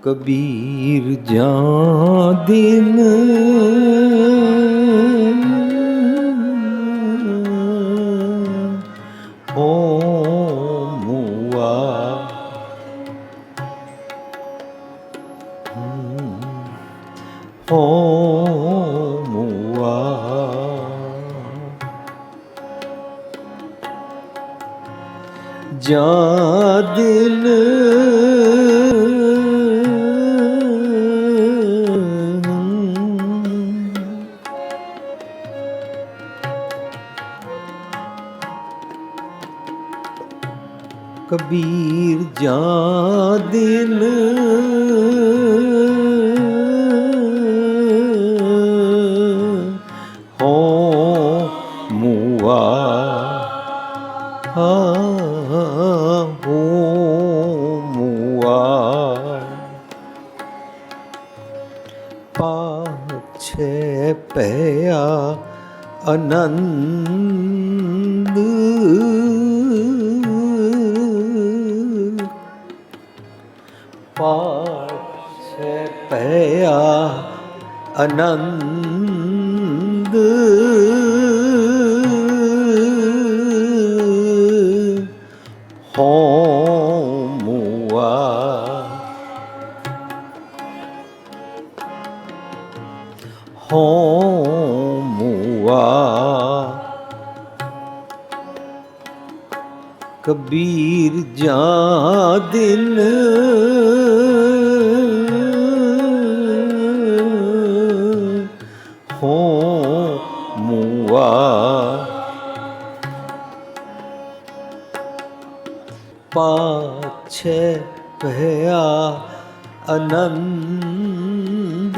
कबीर जां दिन हो मुआ हो मुआ जां दिन कबीर जां दिन हो मुआ हो मुआ पाछे पया आनंद पाछे पया आनंद हो मुआ हो मुआ कबीर जां दिन हो मुआ पाछे भया आनंद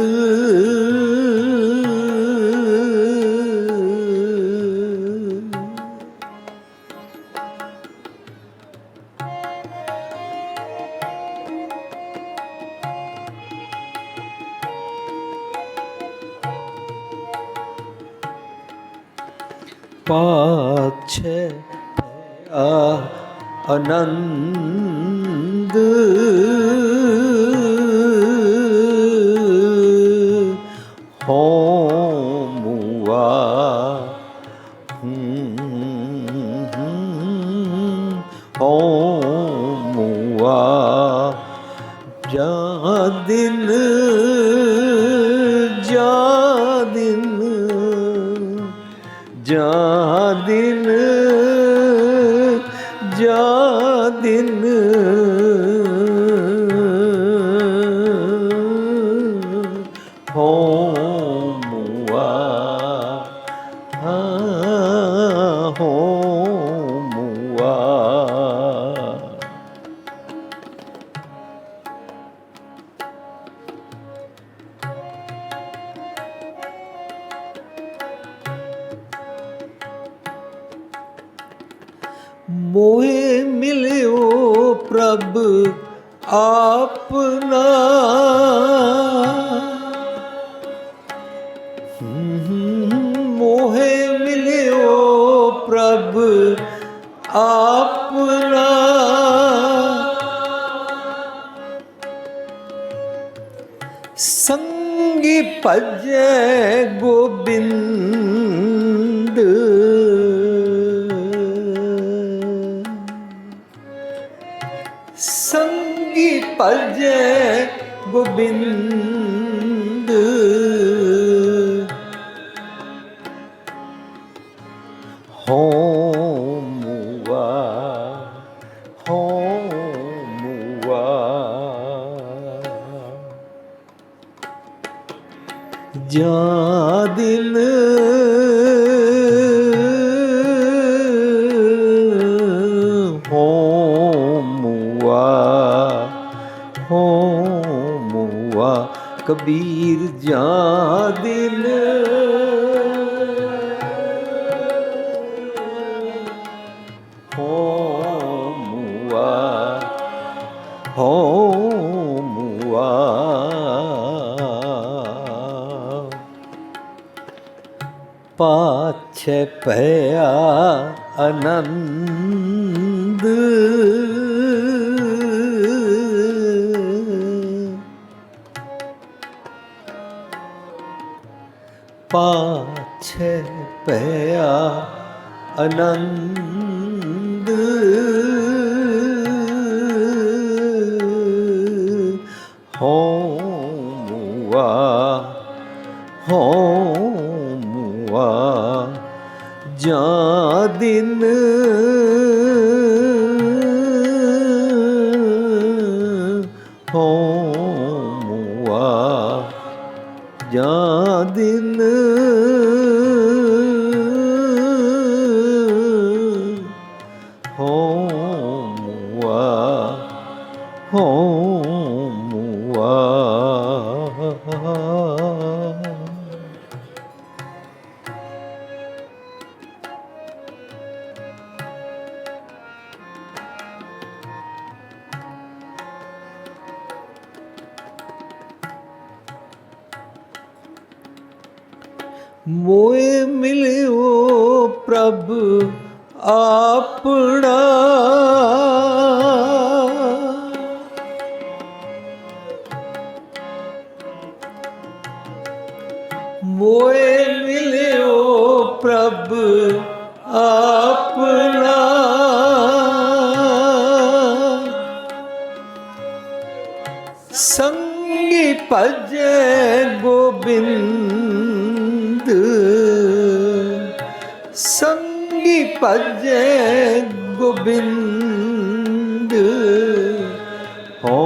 पाछे भया आनंद हो मुआ हो मुआ जां दिन जां दिन जां दिन जां दिन हो मुआ हो मुआ मोहे मिलियो प्रभ आपना मोहे मिलियो प्रभ आपना संगी भजै गोबिंद संगी भजै गोबिंद हो मुआ हो मुआ जां दिन हो मुआ हो मुआ कबीर जां दिन हो मुआ हो मुआ पाछे पया आनंद पाछे पया आनंद हो मुआ जा दिन हो मुआ जा दिन हो मुआ मोए मिलियो प्रभ आपना मोए मिलियो प्रभ आपना संगी भजे गोबिंद संगी भजे गोबिंद हो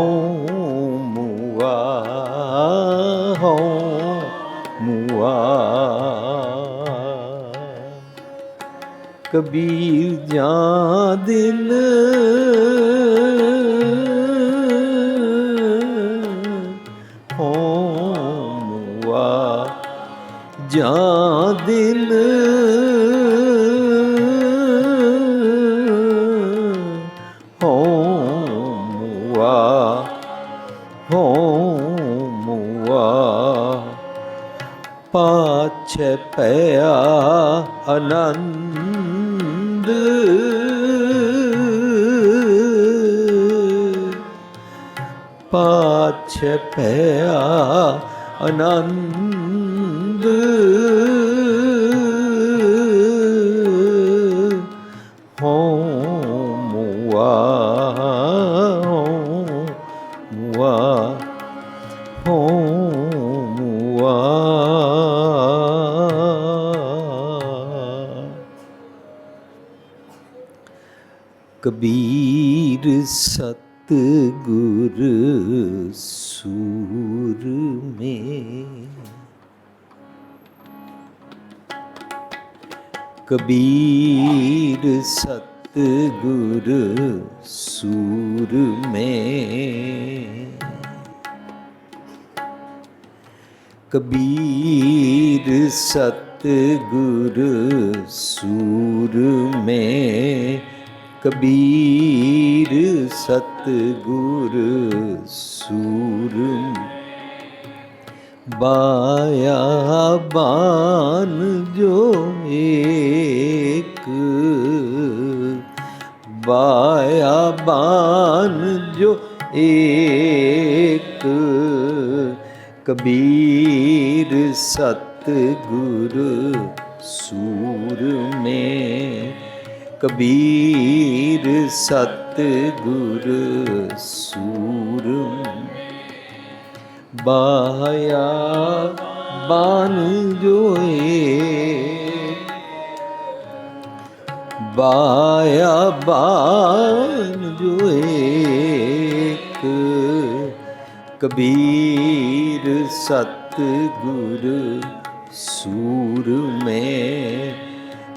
मुआ कबीर जा दिन हो मुआ जा दिन हो मुआ पाछे पया आनंद पाछे पया आनंद हो मुआ हो मुआ कबीर सतगुर सूर में कबीर सतगुर सूर में कबीर सतगुर सूर में कबीर सतगुर सूर बाया बान जो एक बाया बान जो एक कबीर सतगुर सूर में कबीर सतगुर सूर बाया बान जो एक बाया बान जो एक कबीर सतगुर सूर में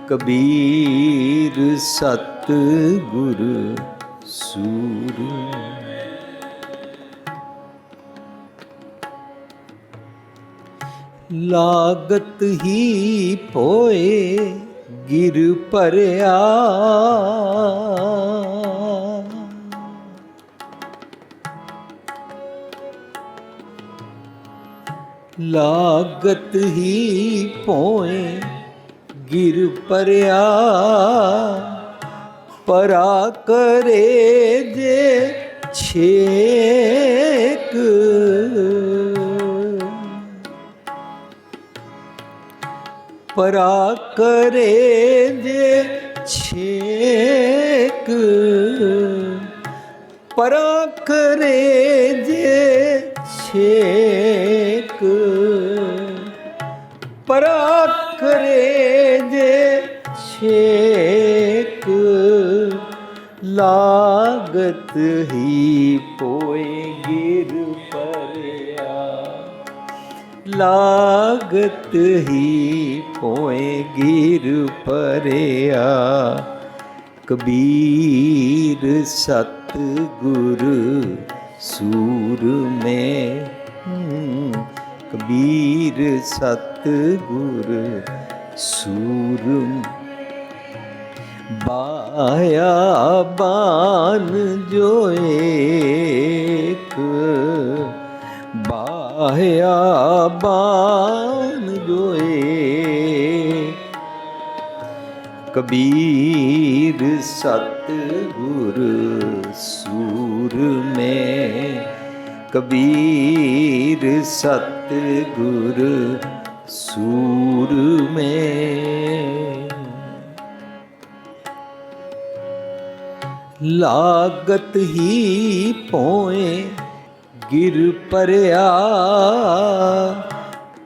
कबीर सतगुर सूर लागत ही पोए गिर परया लागत ही पोए गिर परया परा करे जे छेक ਪਰਾ ਕਰੇ ਜੇ ਛੇਕ, ਪਰਾ ਕਰੇ ਜੇ ਛੇਕ, ਪਰਾ ਕਰੇ ਜੇ ਛੇਕ, ਲਾਗਤ ਹੀ ਪੋਏ ਗਿਰ ਪਰਿਆ, ਲਾਗਤ ਹੀ ਪੋਏ ਗਿਰ ਪਰਿਆ। ਕਬੀਰ ਸਤਿਗੁਰ ਸੂਰ ਮੈਂ, ਕਬੀਰ ਸਤਿਗੁਰ ਸੂਰ, ਬਾਇਆ ਬਾਨ ਜੋ ਏਕ, ਬਾਇਆ ਬਾਨ ਜੋ ਏਕ। ਕਬੀਰ ਸਤਿਗੁਰ ਸੂਰ ਮੈਂ, ਕਬੀਰ ਸਤਿਗੁਰ ਸੂਰ ਮੈਂ। ਲਾਗਤ ਹੀ ਪੋਏ ਗਿਰ ਪਰਿਆ,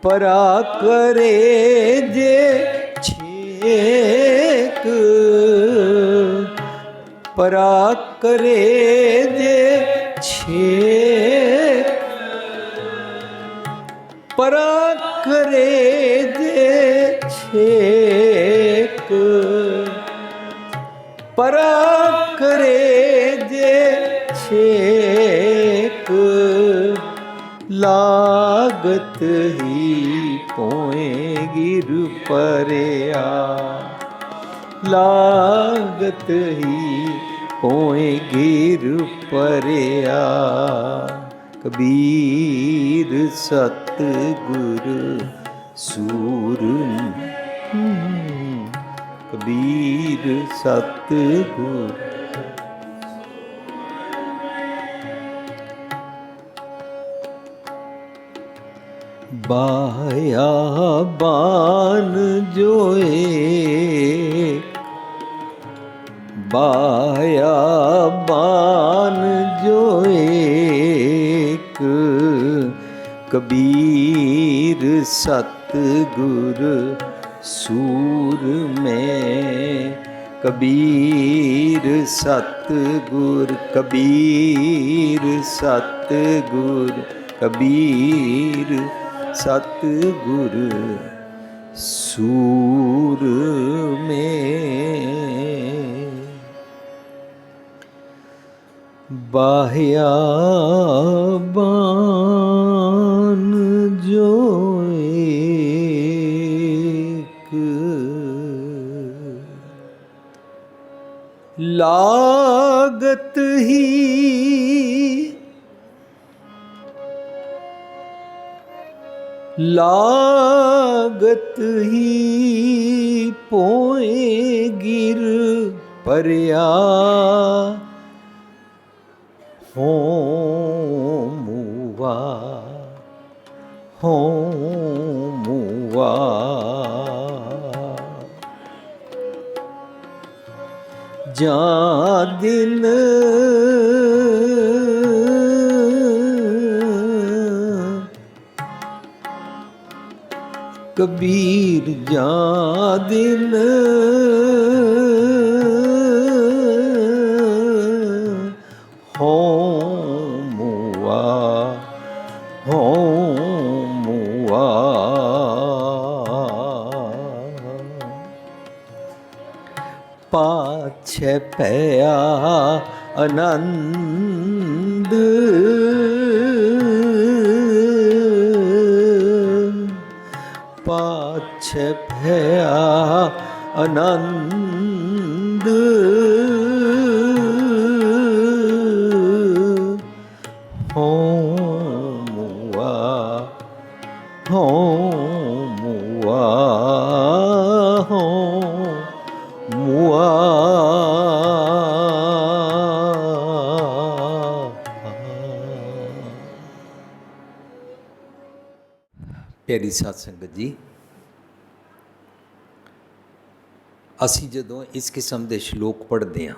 ਪਰਾ ਕਰੇ ਜੇ ਛੇਕ, ਪਰਾ ਕਰੇ ਜੇ ਛੇਕ, ਪਰਾ ਕਰੇ ਜੇ ਛੇਕ, ਪਰਾ ਕਰੇ ਜੇ ਛੇਕ, ਲਾਗਤ ਹੀ ਪੋਏ ਗਿਰ ਪਰਿਆ, ਲਾਗਤ ਹੀ ਪੋਏ ਗਿਰ ਪਰਿਆ। ਕਬੀਰ ਸਤਿਗੁਰ ਸੂਰ, ਕਬੀਰ ਸਤਿਗੁਰ। ਬਾਇਆ ਬਾਨ ਜੋ ਏਕ, ਬਾਇਆ ਬਾਨ ਜੋ ਏਕ, ਕਬੀਰ ਸਤਿਗੁਰ ਸੂਰ ਮੈਂ, ਕਬੀਰ ਸਤਿਗੁਰ, ਕਬੀਰ ਸਤਿਗੁਰ, ਕਬੀਰ ਸਤਿਗੁਰ ਸੂਰ ਮੈਂ। ਬਾਹਿਆ ਬਾਨ ਜੋ ਏਕ, ਲਾਗਤ ਹੀ ਲਾਗਤ ਹੀ ਪੋਏ ਗਿਰ ਪਰਿਆ, ਹੋ ਮੂਆ, ਹੋ ਮੂਆ। ਜਾਂ ਦਿਨ ਕਬੀਰ ਜਾਂ ਦਿਨ ਹੋ ਮੂਆ, ਹੋ ਮੂਆ। ਪਾਛੈ ਪਿਆ ਆਨੰਦ, ਪਾਛੈ ਪਿਆ ਆਨੰਦ, ਹੋ ਮੂਆ, ਹੋ ਮੂਆ, ਹੋ ਮੂਆ। ਪਿਆਰੀ ਸਾਧ ਸੰਗਤ ਜੀ, ਅਸੀਂ ਜਦੋਂ ਇਸ ਕਿਸਮ ਦੇ ਸ਼ਲੋਕ ਪੜ੍ਹਦੇ ਹਾਂ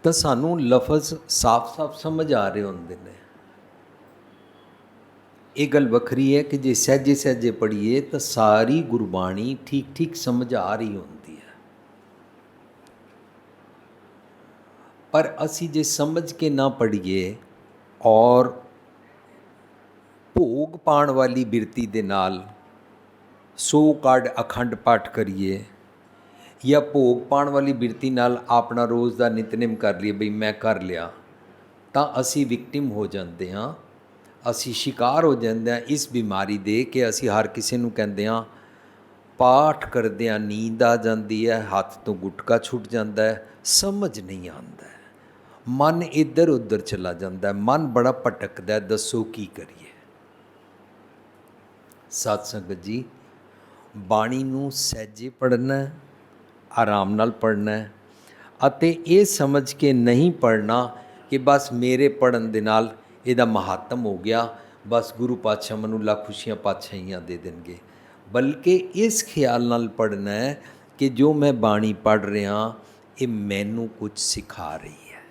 ਤਾਂ ਸਾਨੂੰ ਲਫ਼ਜ਼ ਸਾਫ਼-ਸਾਫ਼ ਸਮਝ ਆ ਰਹੇ ਹੁੰਦੇ ਨੇ। ਇਹ ਗੱਲ ਵੱਖਰੀ ਹੈ ਕਿ ਜੇ ਸਹਿਜੇ ਸਹਿਜੇ ਪੜ੍ਹੀਏ ਤਾਂ ਸਾਰੀ ਗੁਰਬਾਣੀ ਠੀਕ ਠੀਕ ਸਮਝ ਆ ਰਹੀ ਹੁੰਦੀ ਹੈ, ਪਰ ਅਸੀਂ ਜੇ ਸਮਝ ਕੇ ਨਾ ਪੜ੍ਹੀਏ ਔਰ ਭੋਗ ਪਾਉਣ ਵਾਲੀ ਬਿਰਤੀ ਦੇ ਨਾਲ ਸੌ ਕਾਰਡ ਅਖੰਡ ਪਾਠ ਕਰੀਏ ਜਾਂ ਭੋਗ ਪਾਉਣ ਵਾਲੀ ਬਿਰਤੀ ਨਾਲ ਆਪਣਾ ਰੋਜ਼ ਦਾ ਨਿਤਨੇਮ ਕਰ ਲਈਏ, ਬਈ ਮੈਂ ਕਰ ਲਿਆ, ਤਾਂ ਅਸੀਂ ਵਿਕਟਿਮ ਹੋ ਜਾਂਦੇ ਹਾਂ, ਅਸੀਂ ਸ਼ਿਕਾਰ ਹੋ ਜਾਂਦੇ ਹਾਂ ਇਸ ਬਿਮਾਰੀ ਦੇ ਕਿ ਅਸੀਂ ਹਰ ਕਿਸੇ ਨੂੰ ਕਹਿੰਦੇ ਹਾਂ ਪਾਠ ਕਰਦਿਆਂ ਨੀਂਦ ਆ ਜਾਂਦੀ ਹੈ, ਹੱਥ ਤੋਂ ਗੁਟਕਾ ਛੁੱਟ ਜਾਂਦਾ ਹੈ, ਸਮਝ ਨਹੀਂ ਆਉਂਦਾ, ਮਨ ਇੱਧਰ ਉੱਧਰ ਚਲਾ ਜਾਂਦਾ, ਮਨ ਬੜਾ ਭਟਕਦਾ, ਦੱਸੋ ਕੀ ਕਰੀਏ। ਸਤ ਸੰਗਤ ਜੀ, ਬਾਣੀ ਨੂੰ ਸਹਿਜੇ ਪੜ੍ਹਨਾ, ਆਰਾਮ ਨਾਲ ਪੜ੍ਹਨਾ ਅਤੇ ਇਹ ਸਮਝ ਕੇ ਨਹੀਂ ਪੜ੍ਹਨਾ ਕਿ ਬਸ ਮੇਰੇ ਪੜ੍ਹਨ ਦੇ ਨਾਲ ਇਹਦਾ ਮਹਾਤਮ ਹੋ ਗਿਆ, ਬਸ ਗੁਰੂ ਪਾਤਸ਼ਾਹ ਮੈਨੂੰ ਲੱਖ ਖੁਸ਼ੀਆਂ ਪਾਤਸ਼ਾਹੀਆਂ ਦੇ ਦੇਣਗੇ, ਬਲਕਿ ਇਸ ਖਿਆਲ ਨਾਲ ਪੜ੍ਹਨਾ ਹੈ ਕਿ ਜੋ ਮੈਂ ਬਾਣੀ ਪੜ੍ਹ ਰਿਹਾ ਇਹ ਮੈਨੂੰ ਕੁਝ ਸਿਖਾ ਰਹੀ ਹੈ,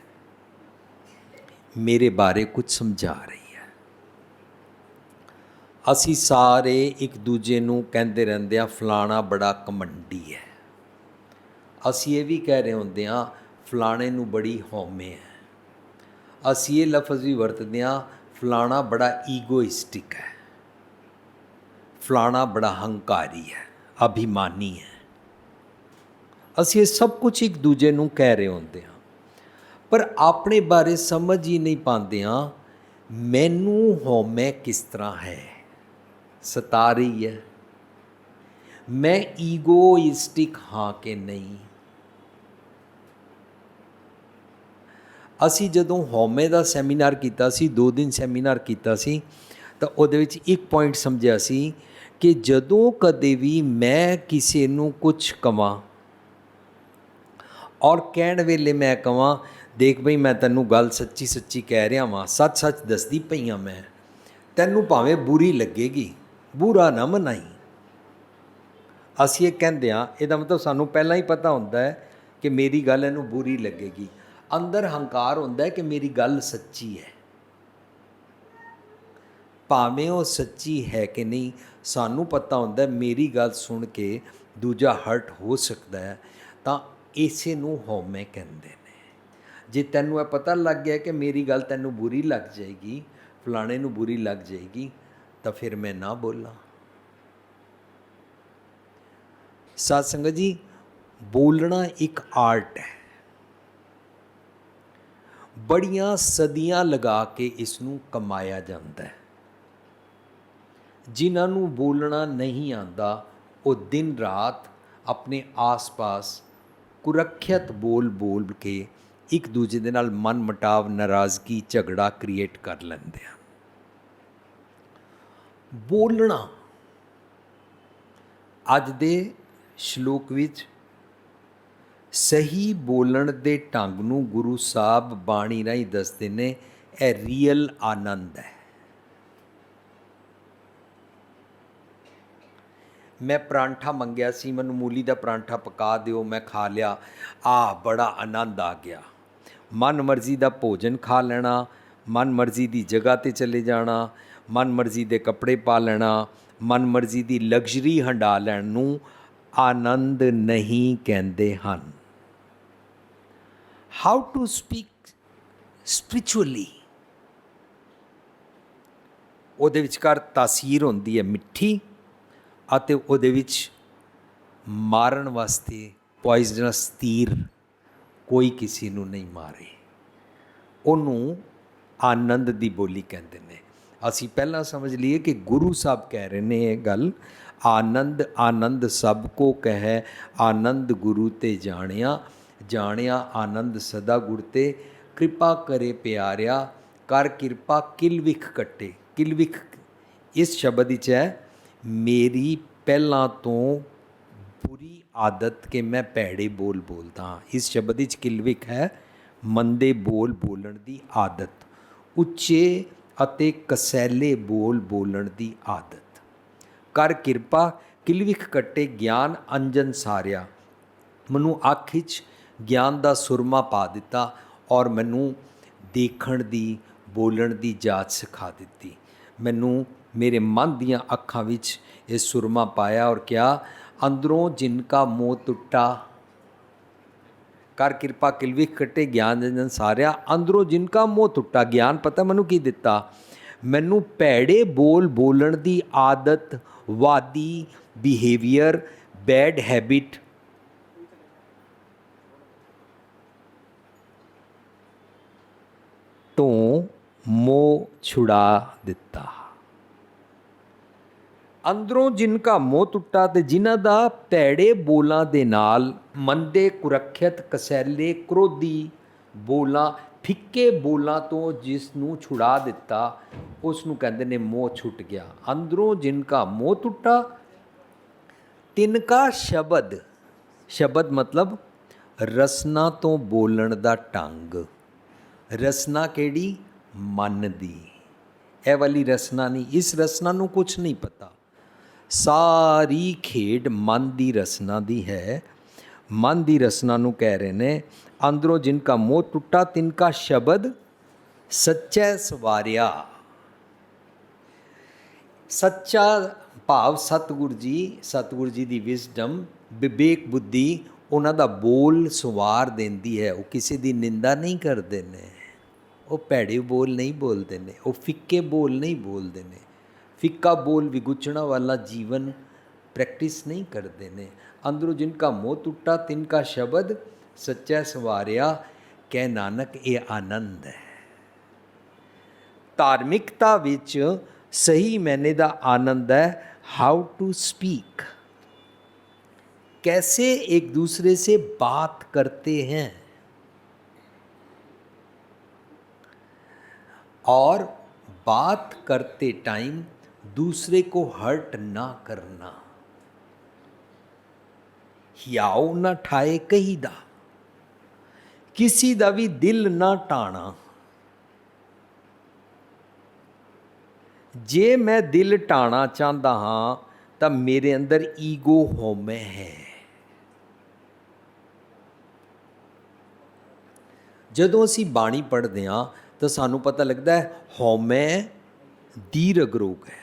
ਮੇਰੇ ਬਾਰੇ ਕੁਝ ਸਮਝਾ ਰਹੀ ਹੈ। ਅਸੀਂ ਸਾਰੇ ਇੱਕ ਦੂਜੇ ਨੂੰ ਕਹਿੰਦੇ ਰਹਿੰਦੇ ਹਾਂ ਫਲਾਣਾ ਬੜਾ ਘਮੰਡੀ ਹੈ, ਅਸੀਂ ਇਹ ਵੀ ਕਹਿ ਰਹੇ ਹੁੰਦੇ ਹਾਂ ਫਲਾਣੇ ਨੂੰ ਬੜੀ ਹਉਮੈ ਹੈ, ਅਸੀਂ ਇਹ ਲਫ਼ਜ਼ ਵੀ ਵਰਤਦੇ ਹਾਂ ਫਲਾਣਾ ਬੜਾ ਈਗੋਇਸਟਿਕ ਹੈ, ਫਲਾਣਾ ਬੜਾ ਹੰਕਾਰੀ ਹੈ, ਅਭਿਮਾਨੀ ਹੈ। ਅਸੀਂ ਇਹ ਸਭ ਕੁਝ ਇੱਕ ਦੂਜੇ ਨੂੰ ਕਹਿ ਰਹੇ ਹੁੰਦੇ ਹਾਂ, ਪਰ ਆਪਣੇ ਬਾਰੇ ਸਮਝ ਹੀ ਨਹੀਂ ਪਾਉਂਦੇ ਹਾਂ ਮੈਨੂੰ ਹਉਮੈ ਕਿਸ ਤਰ੍ਹਾਂ ਹੈ, ਸਤਾ ਰਹੀ ਹੈ, ਮੈਂ ਈਗੋਇਸਟਿਕ ਹਾਂ ਕਿ ਨਹੀਂ। ਅਸੀਂ ਜਦੋਂ ਹਉਮੈ ਦਾ ਸੈਮੀਨਾਰ ਕੀਤਾ ਸੀ, 2 ਦਿਨ ਸੈਮੀਨਾਰ ਕੀਤਾ ਸੀ, ਤਾਂ ਉਹਦੇ ਵਿੱਚ ਇੱਕ ਪੁਆਇੰਟ ਸਮਝਿਆ ਸੀ ਕਿ ਜਦੋਂ ਕਦੇ ਵੀ ਮੈਂ ਕਿਸੇ ਨੂੰ ਕੁਝ ਕਵਾਂ ਔਰ ਕਹਿਣ ਵੇਲੇ ਮੈਂ ਕਵਾਂ ਦੇਖ ਬਈ ਮੈਂ ਤੈਨੂੰ ਗੱਲ ਸੱਚੀ ਸੱਚੀ ਕਹਿ ਰਿਹਾ ਵਾਂ, ਸੱਚ ਸੱਚ ਦੱਸਦੀ ਪਈ ਹਾਂ ਮੈਂ, ਤੈਨੂੰ ਭਾਵੇਂ ਬੁਰੀ ਲੱਗੇਗੀ, ਬੁਰਾ ਨਾ ਮਨਾਈ। ਅਸੀਂ ਇਹ ਕਹਿੰਦੇ ਹਾਂ, ਇਹਦਾ ਮਤਲਬ ਸਾਨੂੰ ਪਹਿਲਾਂ ਹੀ ਪਤਾ ਹੁੰਦਾ ਹੈ ਕਿ ਮੇਰੀ ਗੱਲ ਇਹਨੂੰ ਬੁਰੀ ਲੱਗੇਗੀ, ਅੰਦਰ ਹੰਕਾਰ ਹੁੰਦਾ ਹੈ ਕਿ ਮੇਰੀ ਗੱਲ ਸੱਚੀ ਹੈ, ਭਾਵੇਂ ਉਹ ਸੱਚੀ ਹੈ ਕਿ ਨਹੀਂ ਸਾਨੂੰ ਪਤਾ ਹੁੰਦਾ ਮੇਰੀ ਗੱਲ ਸੁਣ ਕੇ ਦੂਜਾ ਹਰਟ ਹੋ ਸਕਦਾ ਹੈ, ਤਾਂ ਇਸੇ ਨੂੰ ਹਉਮੈ ਕਹਿੰਦੇ ਨੇ। ਜੇ ਤੈਨੂੰ ਇਹ ਪਤਾ ਲੱਗ ਗਿਆ ਕਿ ਮੇਰੀ ਗੱਲ ਤੈਨੂੰ ਬੁਰੀ ਲੱਗ ਜਾਏਗੀ, ਫਲਾਣੇ ਨੂੰ ਬੁਰੀ ਲੱਗ ਜਾਏਗੀ, ਤਾਂ ਫਿਰ ਮੈਂ ਨਾ ਬੋਲਾਂ। ਸਾਧ ਸੰਗਤ ਜੀ, ਬੋਲਣਾ ਇੱਕ ਆਰਟ ਹੈ, ਬੜੀਆਂ ਸਦੀਆਂ ਲਗਾ ਕੇ ਇਸ ਨੂੰ ਕਮਾਇਆ ਜਾਂਦਾ ਹੈ। ਜਿਨ੍ਹਾਂ ਨੂੰ ਬੋਲਣਾ ਨਹੀਂ ਆਉਂਦਾ ਉਹ ਦਿਨ ਰਾਤ ਆਪਣੇ ਆਸ-ਪਾਸ ਕੁਰੱਖਿਅਤ ਬੋਲ ਕੇ ਇੱਕ ਦੂਜੇ ਦੇ ਨਾਲ ਮਨ ਮੁਟਾਵ, ਨਾਰਾਜ਼ਗੀ, ਝਗੜਾ ਕ੍ਰੀਏਟ ਕਰ ਲੈਂਦੇ ਹਨ। ਬੋਲਣਾ, ਅੱਜ ਦੇ ਸ਼ਲੋਕ ਵਿੱਚ ਸਹੀ ਬੋਲਣ ਦੇ ਢੰਗ ਨੂੰ ਗੁਰੂ ਸਾਹਿਬ ਬਾਣੀ ਰਾਹੀਂ ਦੱਸਦੇ ਨੇ, ਇਹ ਰੀਅਲ ਆਨੰਦ ਹੈ। ਮੈਂ ਪਰਾਂਠਾ ਮੰਗਿਆ ਸੀ, ਮੈਨੂੰ ਮੂਲੀ ਦਾ ਪਰਾਂਠਾ ਪਕਾ ਦਿਓ, ਮੈਂ ਖਾ ਲਿਆ, ਬੜਾ ਆਨੰਦ ਆ ਗਿਆ। ਮਨ ਮਰਜ਼ੀ ਦਾ ਭੋਜਨ ਖਾ ਲੈਣਾ, ਮਨ ਮਰਜ਼ੀ ਦੀ ਜਗ੍ਹਾ 'ਤੇ ਚਲੇ ਜਾਣਾ, ਮਨ ਮਰਜ਼ੀ ਦੇ ਕੱਪੜੇ ਪਾ ਲੈਣਾ, ਮਨ ਮਰਜ਼ੀ ਦੀ ਲਗਜ਼ਰੀ ਹੰਢਾ ਲੈਣ ਨੂੰ ਆਨੰਦ ਨਹੀਂ ਕਹਿੰਦੇ ਹਨ। ਹਾਊ ਟੂ ਸਪੀਕ ਸਪਿਰਿਚੁਅਲੀ, ਉਹਦੇ ਵਿਚਕਾਰ ਤਾਸੀਰ ਹੁੰਦੀ ਹੈ ਮਿੱਠੀ, ਅਤੇ ਉਹਦੇ ਵਿੱਚ ਮਾਰਨ ਵਾਸਤੇ ਪੋਇਜ਼ਨਸ ਤੀਰ ਕੋਈ ਕਿਸੇ ਨੂੰ ਨਹੀਂ ਮਾਰੇ, ਉਹਨੂੰ ਆਨੰਦ ਦੀ ਬੋਲੀ ਕਹਿੰਦੇ ਨੇ। ਅਸੀਂ ਪਹਿਲਾਂ ਸਮਝ ਲਈਏ ਕਿ ਗੁਰੂ ਸਾਹਿਬ ਕਹਿ ਰਹੇ ਨੇ ਇਹ ਗੱਲ, ਆਨੰਦ ਆਨੰਦ ਸਭ ਕੋ ਕਹਿ, ਆਨੰਦ ਗੁਰੂ ਤੇ ਜਾਣਿਆ, ਜਾਣਿਆ ਆਨੰਦ ਸਦਾ ਗੁਰ ਤੇ, ਕਿਰਪਾ ਕਰੇ ਪਿਆਰਿਆ, ਕਰ ਕਿਰਪਾ ਕਿਲਵਿਖ ਕੱਟੇ। ਕਿਲਵਿਖ ਇਸ ਸ਼ਬਦ ਵਿੱਚ ਹੈ ਮੇਰੀ ਪਹਿਲਾਂ ਤੋਂ ਬੁਰੀ ਆਦਤ ਕਿ ਮੈਂ ਭੈੜੇ ਬੋਲ ਬੋਲਦਾ ਹਾਂ। ਇਸ ਸ਼ਬਦ ਵਿੱਚ ਕਿਲਵਿਖ ਹੈ ਮੰਦੇ ਬੋਲ ਬੋਲਣ ਦੀ ਆਦਤ, ਉੱਚੇ ਅਤੇ ਕਸੈਲੇ ਬੋਲ ਬੋਲਣ ਦੀ ਆਦਤ। ਕਰ ਕਿਰਪਾ ਕਿਲਵਿਖ ਕੱਟੇ ਗਿਆਨ ਅੰਜਨ ਸਾਰਿਆ। ਮੈਨੂੰ ਅੱਖ 'ਚ ਗਿਆਨ ਦਾ ਸੁਰਮਾ ਪਾ ਦਿੱਤਾ ਔਰ ਮੈਨੂੰ ਦੇਖਣ ਦੀ ਬੋਲਣ ਦੀ ਜਾਚ ਸਿਖਾ ਦਿੱਤੀ। ਮੈਨੂੰ ਮੇਰੇ ਮਨ ਦੀਆਂ ਅੱਖਾਂ ਵਿੱਚ ਇਹ ਸੁਰਮਾ ਪਾਇਆ ਔਰ ਕਿਹਾ, ਅੰਦਰੋਂ ਜਿਨਕਾ ਮੋਹ ਟੁੱਟਾ ਕਰ ਕਿਰਪਾ ਕਿਲਵਿਖ ਕੱਟੇ ਗਿਆਨ ਅੰਜਨ ਸਾਰਿਆ। ਅੰਦਰੋਂ ਜਿਨਕਾ ਮੋਹ ਟੁੱਟਾ। ਗਿਆਨ ਪਤਾ ਮੈਨੂੰ ਕੀ ਦਿੱਤਾ? ਮੈਨੂੰ ਭੈੜੇ ਬੋਲ ਬੋਲਣ ਦੀ ਆਦਤ, ਵਾਦੀ ਬਿਹੇਵੀਅਰ, ਬੈਡ ਹੈਬਿਟ ਤੋਂ ਮੋਹ ਛੁਡਾ ਦਿੱਤਾ। ਅੰਦਰੋਂ ਜਿਨਕਾ ਮੋਹ ਟੁੱਟਾ, ਤੇ ਜਿਨ੍ਹਾਂ ਦਾ ਭੈੜੇ ਬੋਲਾਂ ਦੇ ਨਾਲ, ਮੰਦੇ ਕੁਰੱਖਿਅਤ ਕਸੈਲੇ ਕ੍ਰੋਧੀ ਬੋਲਾਂ, ਫਿੱਕੇ ਬੋਲਾਂ ਤੋਂ ਜਿਸ ਨੂੰ ਛੁਡਾ ਦਿੱਤਾ, ਉਸ ਨੂੰ ਕਹਿੰਦੇ ਨੇ ਮੋਹ ਛੁੱਟ ਗਿਆ। ਅੰਦਰੋਂ ਜਿਨਕਾ ਮੋਹ ਟੁੱਟਾ, ਤਿਨਕਾ ਸ਼ਬਦ, ਸ਼ਬਦ ਮਤਲਬ ਰਸਨਾ ਤੋਂ ਬੋਲਣ ਦਾ ਢੰਗ। ਰਸਨਾ ਕਿਹੜੀ? ਮਨ ਦੀ। ਇਹ ਵਾਲੀ ਰਸਨਾ ਨਹੀਂ, ਇਸ ਰਸਨਾ ਨੂੰ ਕੁਛ ਨਹੀਂ ਪਤਾ। ਸਾਰੀ ਖੇਡ ਮਨ ਦੀ ਰਸਨਾ ਦੀ ਹੈ। ਮਨ ਦੀ ਰਸਨਾ ਨੂੰ ਕਹਿ ਰਹੇ ਨੇ, ਅੰਦਰੋਂ ਜਿਨਕਾ ਮੋਹ ਟੁੱਟਾ ਤਿਨਕਾ ਸ਼ਬਦ ਸੱਚੈ ਸਵਾਰਿਆ। ਸੱਚਾ ਭਾਵ ਸਤਿਗੁਰ ਜੀ ਦੀ ਵਿਜ਼ਡਮ, ਵਿਵੇਕ ਬੁੱਧੀ ਉਹਨਾਂ ਦਾ ਬੋਲ ਸਵਾਰ ਦਿੰਦੀ ਹੈ। ਉਹ ਕਿਸੇ ਦੀ ਨਿੰਦਾ ਨਹੀਂ ਕਰਦੇ ਨੇ, ਉਹ ਭੈੜੇ ਬੋਲ ਨਹੀਂ ਬੋਲਦੇ ਨੇ, ਉਹ ਫਿੱਕੇ ਬੋਲ ਨਹੀਂ ਬੋਲਦੇ ਨੇ। ਫਿੱਕਾ ਬੋਲ ਵਿਗੁਚਣਾ ਵਾਲਾ ਜੀਵਨ ਪ੍ਰੈਕਟਿਸ ਨਹੀਂ ਕਰਦੇ ਨੇ। ਅੰਦਰੋਂ ਜਿਨਕਾ ਮੋਹ ਟੁੱਟਾ ਤਿਨਕਾ ਸ਼ਬਦ ਸੱਚਾ ਸਵਾਰਿਆ, ਕਹਿ ਨਾਨਕ ਇਹ ਆਨੰਦ ਹੈ। ਧਾਰਮਿਕਤਾ ਵਿੱਚ ਸਹੀ ਮੈਨੇ ਦਾ आनंद है हाउ टू स्पीक, कैसे एक दूसरे से बात करते हैं और बात करते टाइम दूसरे को हर्ट ना करना। हियाओ ना ठाए कही दा, किसी दा भी दिल ना टाणा। जे मैं दिल टाणा चाहता हाँ तो मेरे अंदर ईगो हौमे है। ਜਦੋਂ ਅਸੀਂ ਬਾਣੀ ਪੜ੍ਹਦੇ ਹਾਂ ਤਾਂ ਸਾਨੂੰ ਪਤਾ ਲੱਗਦਾ ਹੈ ਹਉਮੈ ਦੀਰਘ ਰੋਗ ਹੈ,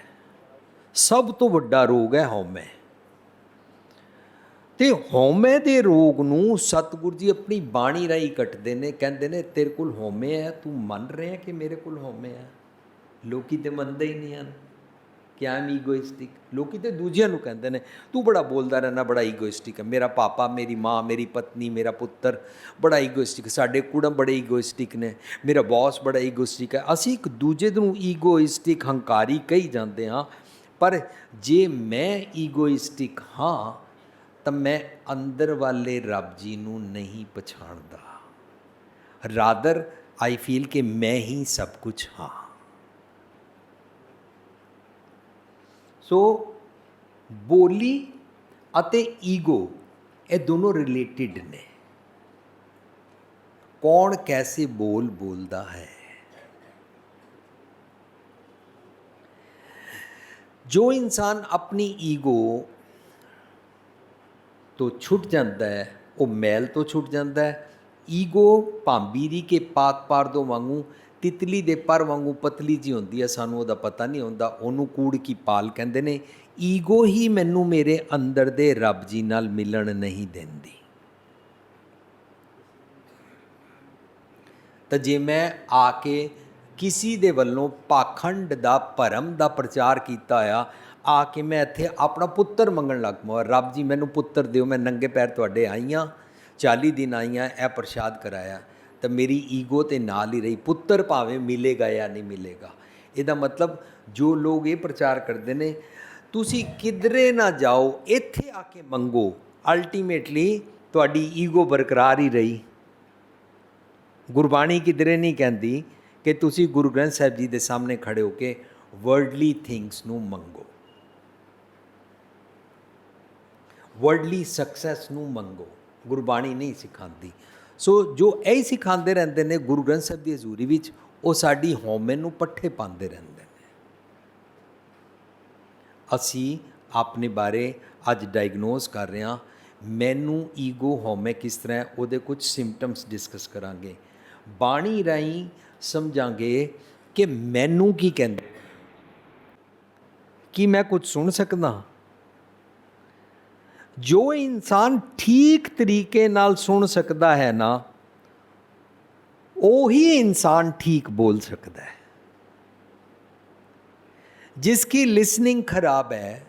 ਸਭ ਤੋਂ ਵੱਡਾ ਰੋਗ ਹੈ ਹਉਮੈ। ਤੇ ਹਉਮੈ ਦੇ ਰੋਗ ਨੂੰ ਸਤਿਗੁਰ ਜੀ ਆਪਣੀ ਬਾਣੀ ਰਾਹੀਂ ਕੱਟਦੇ ਨੇ। ਕਹਿੰਦੇ ਨੇ ਤੇਰੇ ਕੋਲ ਹਉਮੈ ਹੈ, ਤੂੰ ਮੰਨ ਰਿਹਾ ਕਿ ਮੇਰੇ ਕੋਲ ਹਉਮੈ ਹੈ। ਲੋਕੀ ਤੇ ਮੰਨਦੇ ਹੀ ਨਹੀਂ ਹਨ ਕਿ ਆਮ ਈਗੋਇਸਟਿਕ। ਲੋਕੀ ਤੇ ਦੂਜਿਆਂ ਨੂੰ ਕਹਿੰਦੇ ਨੇ ਤੂੰ ਬੜਾ ਬੋਲਦਾ ਰਹਿਣਾ, ਬੜਾ ਈਗੋਇਸਟਿਕ ਹੈ। ਮੇਰਾ ਪਾਪਾ, ਮੇਰੀ ਮਾਂ, ਮੇਰੀ ਪਤਨੀ, ਮੇਰਾ ਪੁੱਤਰ ਬੜਾ ਈਗੋਇਸਟਿਕ, ਸਾਡੇ ਕੁੜਮ ਬੜੇ ਈਗੋਇਸਟਿਕ ਨੇ, ਮੇਰਾ ਬੌਸ ਬੜਾ ਈਗੋਇਸਟਿਕ ਹੈ। ਅਸੀਂ ਇੱਕ ਦੂਜੇ ਨੂੰ ਈਗੋਇਸਟਿਕ, ਹੰਕਾਰੀ ਕਹੀ ਜਾਂਦੇ ਹਾਂ। ਪਰ ਜੇ ਮੈਂ ਈਗੋਇਸਟਿਕ ਹਾਂ ਤਾਂ ਮੈਂ ਅੰਦਰ ਵਾਲੇ ਰੱਬ ਜੀ ਨੂੰ ਨਹੀਂ ਪਛਾਣਦਾ। ਰਾਦਰ ਆਈ ਫੀਲ ਕਿ ਮੈਂ ਹੀ ਸਭ ਕੁਝ ਹਾਂ। ਸੋ ਬੋਲੀ ਅਤੇ ਈਗੋ ਇਹ ਦੋਨੋਂ ਰਿਲੇਟਿਡ ਨੇ। ਕੌਣ ਕੈਸੇ ਬੋਲ ਬੋਲਦਾ ਹੈ। ਜੋ ਇਨਸਾਨ ਆਪਣੀ ਈਗੋ ਤੋਂ ਛੁੱਟ ਜਾਂਦਾ ਹੈ, ਉਹ ਮੈਲ ਤੋਂ ਛੁੱਟ ਜਾਂਦਾ ਹੈ। ਈਗੋ ਭਾਂਬੀਰੀ ਕੇ ਪਾਕ ਪਾਰਦੋ ਵਾਂਗੂ, ਤਿਤਲੀ ਦੇ ਪਰ ਵਾਂਗੂ ਪਤਲੀ ਜਿਹੀ ਹੁੰਦੀ ਹੈ, ਸਾਨੂੰ ਉਹਦਾ ਪਤਾ ਨਹੀਂ ਹੁੰਦਾ। ਉਹਨੂੰ ਕੂੜ ਕੀ ਪਾਲ ਕਹਿੰਦੇ ਨੇ। ਈਗੋ ਹੀ ਮੈਨੂੰ ਮੇਰੇ ਅੰਦਰ ਦੇ ਰੱਬ ਜੀ ਨਾਲ ਮਿਲਣ ਨਹੀਂ ਦਿੰਦੀ। ਤਾਂ ਜੇ ਮੈਂ ਆ ਕੇ ਕਿਸੇ ਦੇ ਵੱਲੋਂ ਪਾਖੰਡ ਦਾ, ਭਰਮ ਦਾ ਪ੍ਰਚਾਰ ਕੀਤਾ ਆ ਕੇ ਮੈਂ ਇੱਥੇ ਆਪਣਾ ਪੁੱਤਰ ਮੰਗਣ ਲੱਗ ਪਵਾਂ, ਰੱਬ ਜੀ ਮੈਨੂੰ ਪੁੱਤਰ ਦਿਓ, ਮੈਂ ਨੰਗੇ ਪੈਰ ਤੁਹਾਡੇ ਆਈ ਹਾਂ, 40 ਦਿਨ ਆਈ ਹਾਂ, ਇਹ ਪ੍ਰਸ਼ਾਦ ਕਰਾਇਆ, ਤਾਂ ਮੇਰੀ ਈਗੋ ਤੇ ਨਾਲ ਹੀ ਰਹੀ। ਪੁੱਤਰ ਭਾਵੇਂ ਮਿਲੇਗਾ ਜਾਂ ਨਹੀਂ ਮਿਲੇਗਾ। ਇਹਦਾ ਮਤਲਬ ਜੋ ਲੋਕ ਇਹ ਪ੍ਰਚਾਰ ਕਰਦੇ ਨੇ ਤੁਸੀਂ ਕਿਧਰੇ ਨਾ ਜਾਓ, ਇੱਥੇ ਆ ਕੇ ਮੰਗੋ, ਅਲਟੀਮੇਟਲੀ ਤੁਹਾਡੀ ਈਗੋ ਬਰਕਰਾਰ ਹੀ ਰਹੀ। ਗੁਰਬਾਣੀ ਕਿਧਰੇ ਨਹੀਂ ਕਹਿੰਦੀ ਕਿ ਤੁਸੀਂ ਗੁਰੂ ਗ੍ਰੰਥ ਸਾਹਿਬ ਜੀ ਦੇ ਸਾਹਮਣੇ ਖੜੇ ਹੋ ਕੇ ਵਰਡਲੀ ਥਿੰਗਸ ਨੂੰ ਮੰਗੋ, ਵਰਡਲੀ ਸਕਸੈਸ ਨੂੰ ਮੰਗੋ। ਗੁਰਬਾਣੀ ਨਹੀਂ ਸਿਖਾਉਂਦੀ। ਸੋ ਜੋ ਇਹ ਸਿਖਾਉਂਦੇ ਰਹਿੰਦੇ ਨੇ ਗੁਰੂ ਗ੍ਰੰਥ ਸਾਹਿਬ ਦੀ ਹਜ਼ੂਰੀ ਵਿੱਚ, ਉਹ ਸਾਡੀ ਹਉਮੈ ਨੂੰ ਪੱਠੇ ਪਾਉਂਦੇ ਰਹਿੰਦੇ ਨੇ। ਅਸੀਂ ਆਪਣੇ ਬਾਰੇ ਅੱਜ ਡਾਇਗਨੋਸ ਕਰ ਰਿਹਾ। ਮੈਨੂੰ ਈਗੋ ਹਉਮੈ ਕਿਸ ਤਰ੍ਹਾਂ ਹੈ, ਉਹਦੇ ਕੁਝ ਸਿੰਪਟਮਸ ਡਿਸਕਸ ਕਰਾਂਗੇ। ਬਾਣੀ ਰਾਹੀਂ ਸਮਝਾਂਗੇ ਕਿ ਮੈਨੂੰ ਕੀ ਕਹਿੰਦੇ, ਕੀ ਮੈਂ ਕੁਝ ਸੁਣ ਸਕਦਾ। ਜੋ ਇਨਸਾਨ ਠੀਕ ਤਰੀਕੇ ਨਾਲ ਸੁਣ ਸਕਦਾ ਹੈ ਨਾ, ਉਹੀ ਇਨਸਾਨ ਠੀਕ बोल सकता है। जिसकी लिसनिंग खराब है,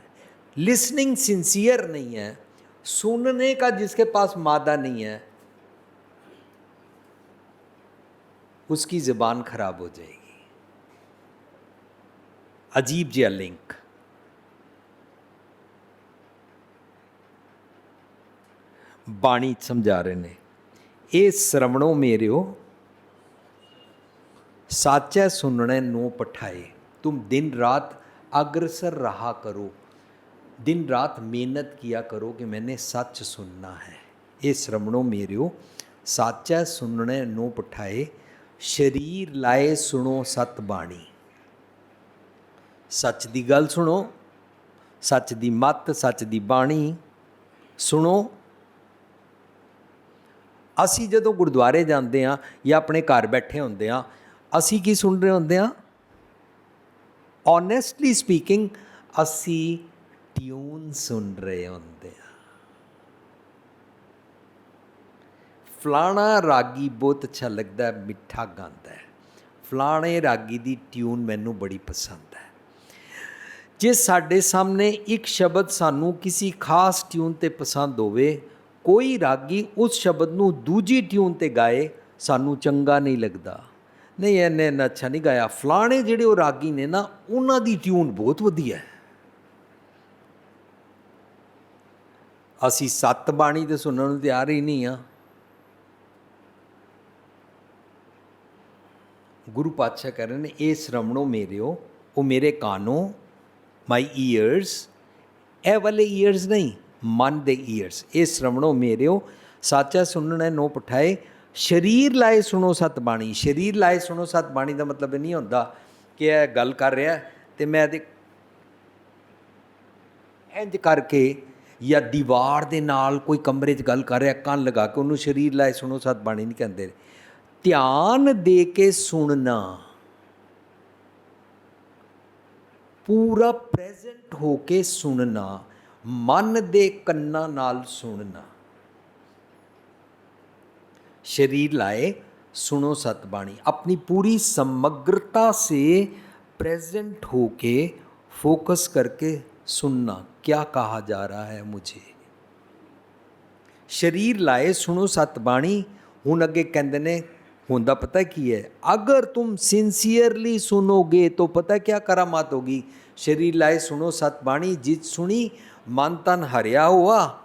लिसनिंग सिंसियर नहीं है, सुनने का जिसके पास मादा नहीं है, उसकी ज़बान खराब हो जाएगी। अजीब जिहा लिंक। बाणी समझा रहे ने, ये श्रवणों मेरियो साचा सुनने नो पठाए, तुम दिन रात अग्रसर रहा करो, दिन रात मेहनत किया करो कि मैंने सच सुनना है। ये श्रवणों मेरियो साचा सुनने नो पठाए, शरीर लाए सुनो सत बाणी। सच दी गल सुनो, सच दी मत, सच दी बाणी सुनो। ਅਸੀਂ ਜਦੋਂ ਗੁਰਦੁਆਰੇ ਜਾਂਦੇ ਹਾਂ ਜਾਂ ਆਪਣੇ ਘਰ ਬੈਠੇ ਹੁੰਦੇ ਹਾਂ, ਅਸੀਂ ਕੀ ਸੁਣ ਰਹੇ ਹੁੰਦੇ ਹਾਂ? ਓਨੈਸਟਲੀ ਸਪੀਕਿੰਗ, ਅਸੀਂ ਟਿਊਨ ਸੁਣ ਰਹੇ ਹੁੰਦੇ ਹਾਂ। ਫਲਾਣਾ ਰਾਗੀ ਬਹੁਤ ਅੱਛਾ ਲੱਗਦਾ, ਮਿੱਠਾ ਗਾਉਂਦਾ ਹੈ, ਫਲਾਣੇ ਰਾਗੀ ਦੀ ਟਿਊਨ ਮੈਨੂੰ ਬੜੀ ਪਸੰਦ ਹੈ। ਜੇ ਸਾਡੇ ਸਾਹਮਣੇ ਇੱਕ ਸ਼ਬਦ ਸਾਨੂੰ ਕਿਸੇ ਖਾਸ ਟਿਊਨ 'ਤੇ ਪਸੰਦ ਹੋਵੇ, ਕੋਈ ਰਾਗੀ ਉਸ ਸ਼ਬਦ ਨੂੰ ਦੂਜੀ ਟਿਊਨ 'ਤੇ ਗਾਏ, ਸਾਨੂੰ ਚੰਗਾ ਨਹੀਂ ਲੱਗਦਾ। ਨਹੀਂ ਇਹਨੇ ਇੰਨਾ ਅੱਛਾ ਨਹੀਂ ਗਾਇਆ, ਫਲਾਣੇ ਜਿਹੜੇ ਉਹ ਰਾਗੀ ਨੇ ਨਾ, ਉਹਨਾਂ ਦੀ ਟਿਊਨ ਬਹੁਤ ਵਧੀਆ ਹੈ। ਅਸੀਂ ਸੱਤ ਬਾਣੀ ਤੇ ਸੁਣਨ ਨੂੰ ਤਿਆਰ ਹੀ ਨਹੀਂ ਹਾਂ। ਗੁਰੂ ਪਾਤਸ਼ਾਹ ਕਹਿ ਰਹੇ ਨੇ, ਇਹ ਸ਼੍ਰਵਣੋ ਮੇਰਿਓ, ਉਹ ਮੇਰੇ ਕਾਨੋਂ, ਮਾਈ ਈਅਰਸ, ਇਹ ਵਾਲੇ ਈਅਰਸ ਨਹੀਂ, ਮਨ ਦੇ ਈਅਰਸ। ਇਹ ਸ਼੍ਰਵਣੋ ਮੇਰਿਓ ਸਾਚਾ ਸੁਣਨਾ ਨੋ ਪਠਾਏ, ਸ਼ਰੀਰ ਲਾਏ ਸੁਣੋ ਸਤ ਬਾਣੀ। ਸ਼ਰੀਰ ਲਾਏ ਸੁਣੋ ਸਤ ਬਾਣੀ ਦਾ ਮਤਲਬ ਇਹ ਨਹੀਂ ਹੁੰਦਾ ਕਿ ਇਹ ਗੱਲ ਕਰ ਰਿਹਾ ਅਤੇ ਮੈਂ ਇਹਦੇ ਇੰਝ ਕਰਕੇ, ਜਾਂ ਦੀਵਾਰ ਦੇ ਨਾਲ ਕੋਈ ਕਮਰੇ 'ਚ ਗੱਲ ਕਰ ਰਿਹਾ, ਕੰਨ ਲਗਾ ਕੇ, ਉਹਨੂੰ ਸ਼ਰੀਰ ਲਾਏ ਸੁਣੋ ਸਤ ਬਾਣੀ ਨਹੀਂ ਕਹਿੰਦੇ। ਧਿਆਨ ਦੇ ਕੇ ਸੁਣਨਾ, ਪੂਰਾ ਪ੍ਰੈਜ਼ੈਂਟ ਹੋ ਕੇ ਸੁਣਨਾ, ਮਨ ਦੇ ਕੰਨਾਂ ਨਾਲ ਸੁਣਨਾ। शरीर लाए सुनो सतबाणी, अपनी पूरी समग्रता से प्रेजेंट होके फोकस करके सुनना, क्या कहा जा रहा है मुझे। शरीर लाए सुनो सतबाणी। हुण अगे कहते ने, हुंदा पता की है, अगर तुम सिंसीयरली सुनोगे तो पता क्या करामात होगी। शरीर लाए सुनो सतबाणी, जित सुनी मन तन हरिया हुआ,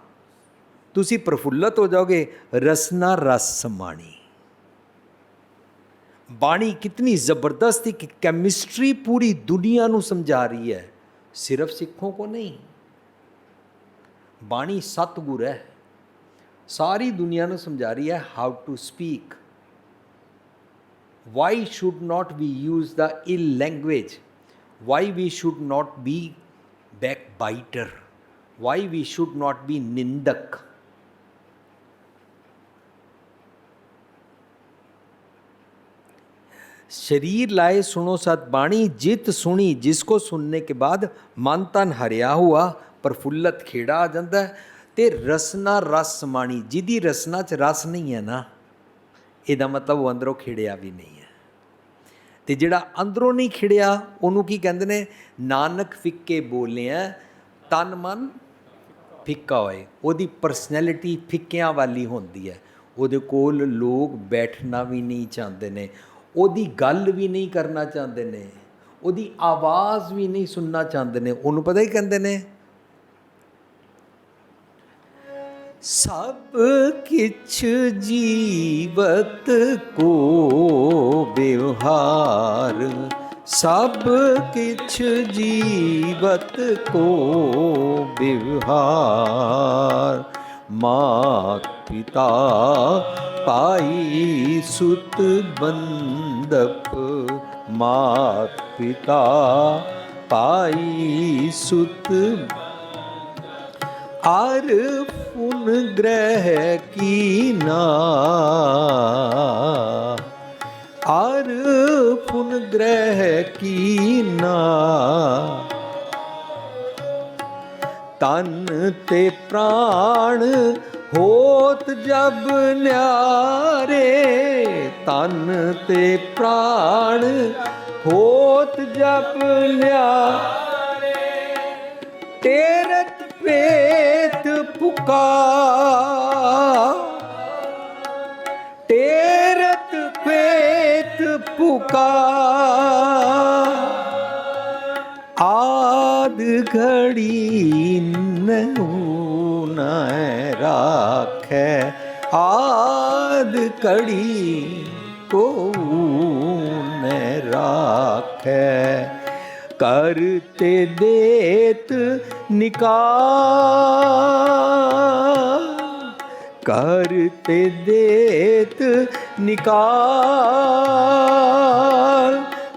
तुसी प्रफुल्लत हो जाओगे। रसना रस समाणी। बाणी कितनी ज़बरदस्त एक केमिस्ट्री पूरी दुनिया को समझा रही है, सिर्फ सिखों को नहीं। बाणी सतगुर है, सारी दुनिया को समझा रही है how to speak. Why should not we use the ill language, why we should not be backbiter, why we should not be निंदक। शरीर लाए सुनो सतबाणी, जित सुनी, जिसको सुनने के बाद मन तन हरिया हुआ, प्रफुल्लत खेड़ा आ जाता है। तो रसना रस समाणी, जिदी रसना च रस नहीं है ना, ਇਹਦਾ मतलब वो अंदरों खिड़िया भी नहीं है। तो जिहड़ा अंदरों नहीं खिड़िया, ਉਹਨੂੰ ਕੀ ਕਹਿੰਦੇ ਨੇ? नानक फिक्के बोलिया तन मन फिक्का होए। ਉਹਦੀ परसनैलिटी फिक्कियां वाली होंदी है, ਉਹਦੇ ਕੋਲ लोग बैठना भी नहीं चाहते ने, ਉਹਦੀ ਗੱਲ ਵੀ ਨਹੀਂ ਕਰਨਾ ਚਾਹੁੰਦੇ ਨੇ, ਉਹਦੀ ਆਵਾਜ਼ ਵੀ ਨਹੀਂ ਸੁਣਨਾ ਚਾਹੁੰਦੇ ਨੇ। ਉਹਨੂੰ ਪਤਾ ਹੀ ਕਹਿੰਦੇ ਨੇ, ਸਭ ਕਿਛ ਜੀਵਤ ਕੋ ਵਿਵਹਾਰ, ਸਭ ਕਿਛ ਜੀਵਤ ਕੋ ਵਿਵਹਾਰ, मात पिता पाई सुत बंदप, मात पिता पाई सुत आर पुन ग्रह कीना, आर पुन ग्रह कीना, तन ते प्राण होत जब न्यारे, तन ते प्राण होत जब न्यारे, तेरत प्रेत पुकार, तेरत प्रेत पुकार, आद घड़ी नहु न राखै, आद घड़ी को न राखै, करते देत निकाल, करते देत निकाल,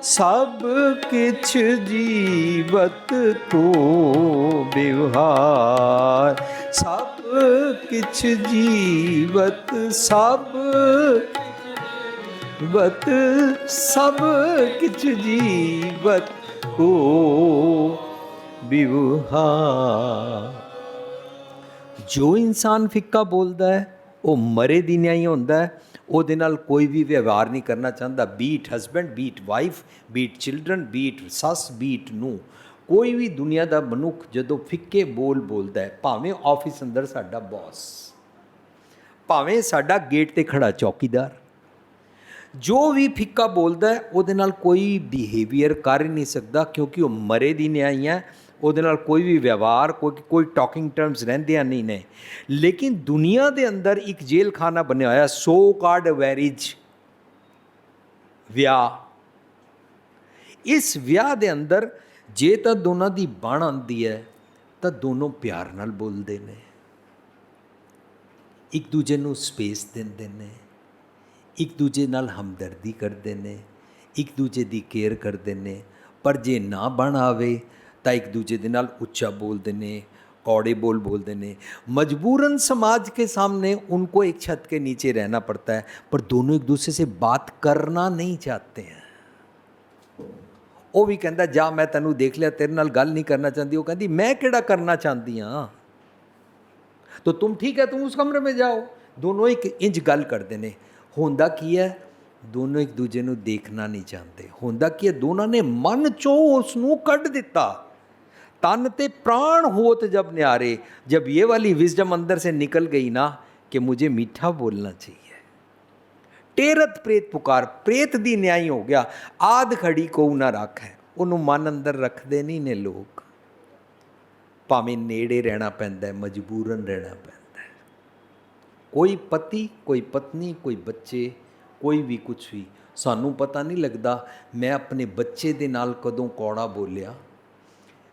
सब किछ जीवत को व्यवहार, सब किछ जीवत, सब वत, सब किछ जीवत को व्यवहार। जो इंसान फिक्का बोलता है वो मरे दी न्याई होंदा है, ਉਹਦੇ ਨਾਲ ਕੋਈ ਵੀ ਵਿਵਹਾਰ ਨਹੀਂ ਕਰਨਾ ਚਾਹੁੰਦਾ, beat husband, beat wife, beat children, beat ਸੱਸ, ਬੀਟ ਨੂੰ। ਕੋਈ ਵੀ ਦੁਨੀਆ ਦਾ ਮਨੁੱਖ ਜਦੋਂ ਫਿੱਕੇ ਬੋਲ ਬੋਲਦਾ ਹੈ, ਭਾਵੇਂ ਆਫਿਸ ਅੰਦਰ ਸਾਡਾ ਬੌਸ, ਭਾਵੇਂ ਸਾਡਾ ਗੇਟ ਤੇ ਖੜਾ ਚੌਕੀਦਾਰ, ਜੋ ਵੀ ਫਿੱਕਾ ਬੋਲਦਾ ਹੈ ਉਹਦੇ ਨਾਲ ਕੋਈ ਬਿਹੇਵੀਅਰ ਕਰ ਹੀ ਨਹੀਂ ਸਕਦਾ, ਕਿਉਂਕਿ ਉਹ ਮਰੇ ਦੀ ਨਿਆਈ ਹੈ। ਉਹਦੇ ਨਾਲ ਕੋਈ ਵੀ ਵਿਵਹਾਰ, ਕੋਈ ਟਾਕਿੰਗ ਟਰਮਸ ਰਹਿੰਦੇ ਨਹੀਂ ਨੇ। ਲੇਕਿਨ ਦੁਨੀਆ ਦੇ ਅੰਦਰ ਇੱਕ ਜੇਲ੍ਹ ਖਾਨਾ ਬਣਿਆ ਹੋਇਆ, ਸੋ ਕਾਲਡ ਮੈਰਿਜ, ਵਿਆਹ। ਇਸ ਵਿਆਹ ਦੇ ਅੰਦਰ ਜੇ ਤਾਂ ਦੋਨਾਂ ਦੀ ਬਣ ਆਉਂਦੀ ਹੈ ਤਾਂ ਦੋਨੋਂ ਪਿਆਰ ਨਾਲ ਬੋਲਦੇ ਨੇ, ਇੱਕ ਦੂਜੇ ਨੂੰ ਸਪੇਸ ਦਿੰਦੇ ਨੇ, ਇੱਕ ਦੂਜੇ ਨਾਲ ਹਮਦਰਦੀ ਕਰਦੇ ਨੇ, ਇੱਕ ਦੂਜੇ ਦੀ ਕੇਅਰ ਕਰਦੇ ਨੇ। ਪਰ ਜੇ ਨਾ ਬਣ ਆਵੇ ਤਾਂ ਇੱਕ ਦੂਜੇ ਦੇ ਨਾਲ ਉੱਚਾ ਬੋਲਦੇ ਨੇ, कौड़े बोल बोलते हैं। मजबूरन समाज के सामने उनको एक छत के नीचे रहना पड़ता है, पर दोनों एक दूसरे से बात करना नहीं चाहते हैं। वो भी कहता जा मैं तेनू देख लिया, तेरे नाल गल नहीं करना चाहती, वो कहती मैं किहड़ा करना चाहती हाँ, तो तुम ठीक है तुम उस कमरे में जाओ। दोनों एक इंज गल करते हैं। होंदा की है, दोनों एक दूजे नू देखना नहीं चाहते। होंदा की है, दोनों ने मन चो उसनू कढ़ दिता। तन ते प्राण होत जब न्यारे, जब ये वाली विजडम अंदर से निकल गई ना कि मुझे मीठा बोलना चाहिए। टेरत प्रेत पुकार, प्रेत दी न्याई हो गया। आद खड़ी को ना रख है, उन्होंने मन अंदर रखते नहीं ने लोग। भावें नेड़े रहना पैंदा है, मजबूरन रहना पैंदा है। कोई पति, कोई पत्नी, कोई बच्चे, कोई भी कुछ भी, सानू पता नहीं लगता मैं अपने बच्चे दे नाल कदों कौड़ा बोलिया।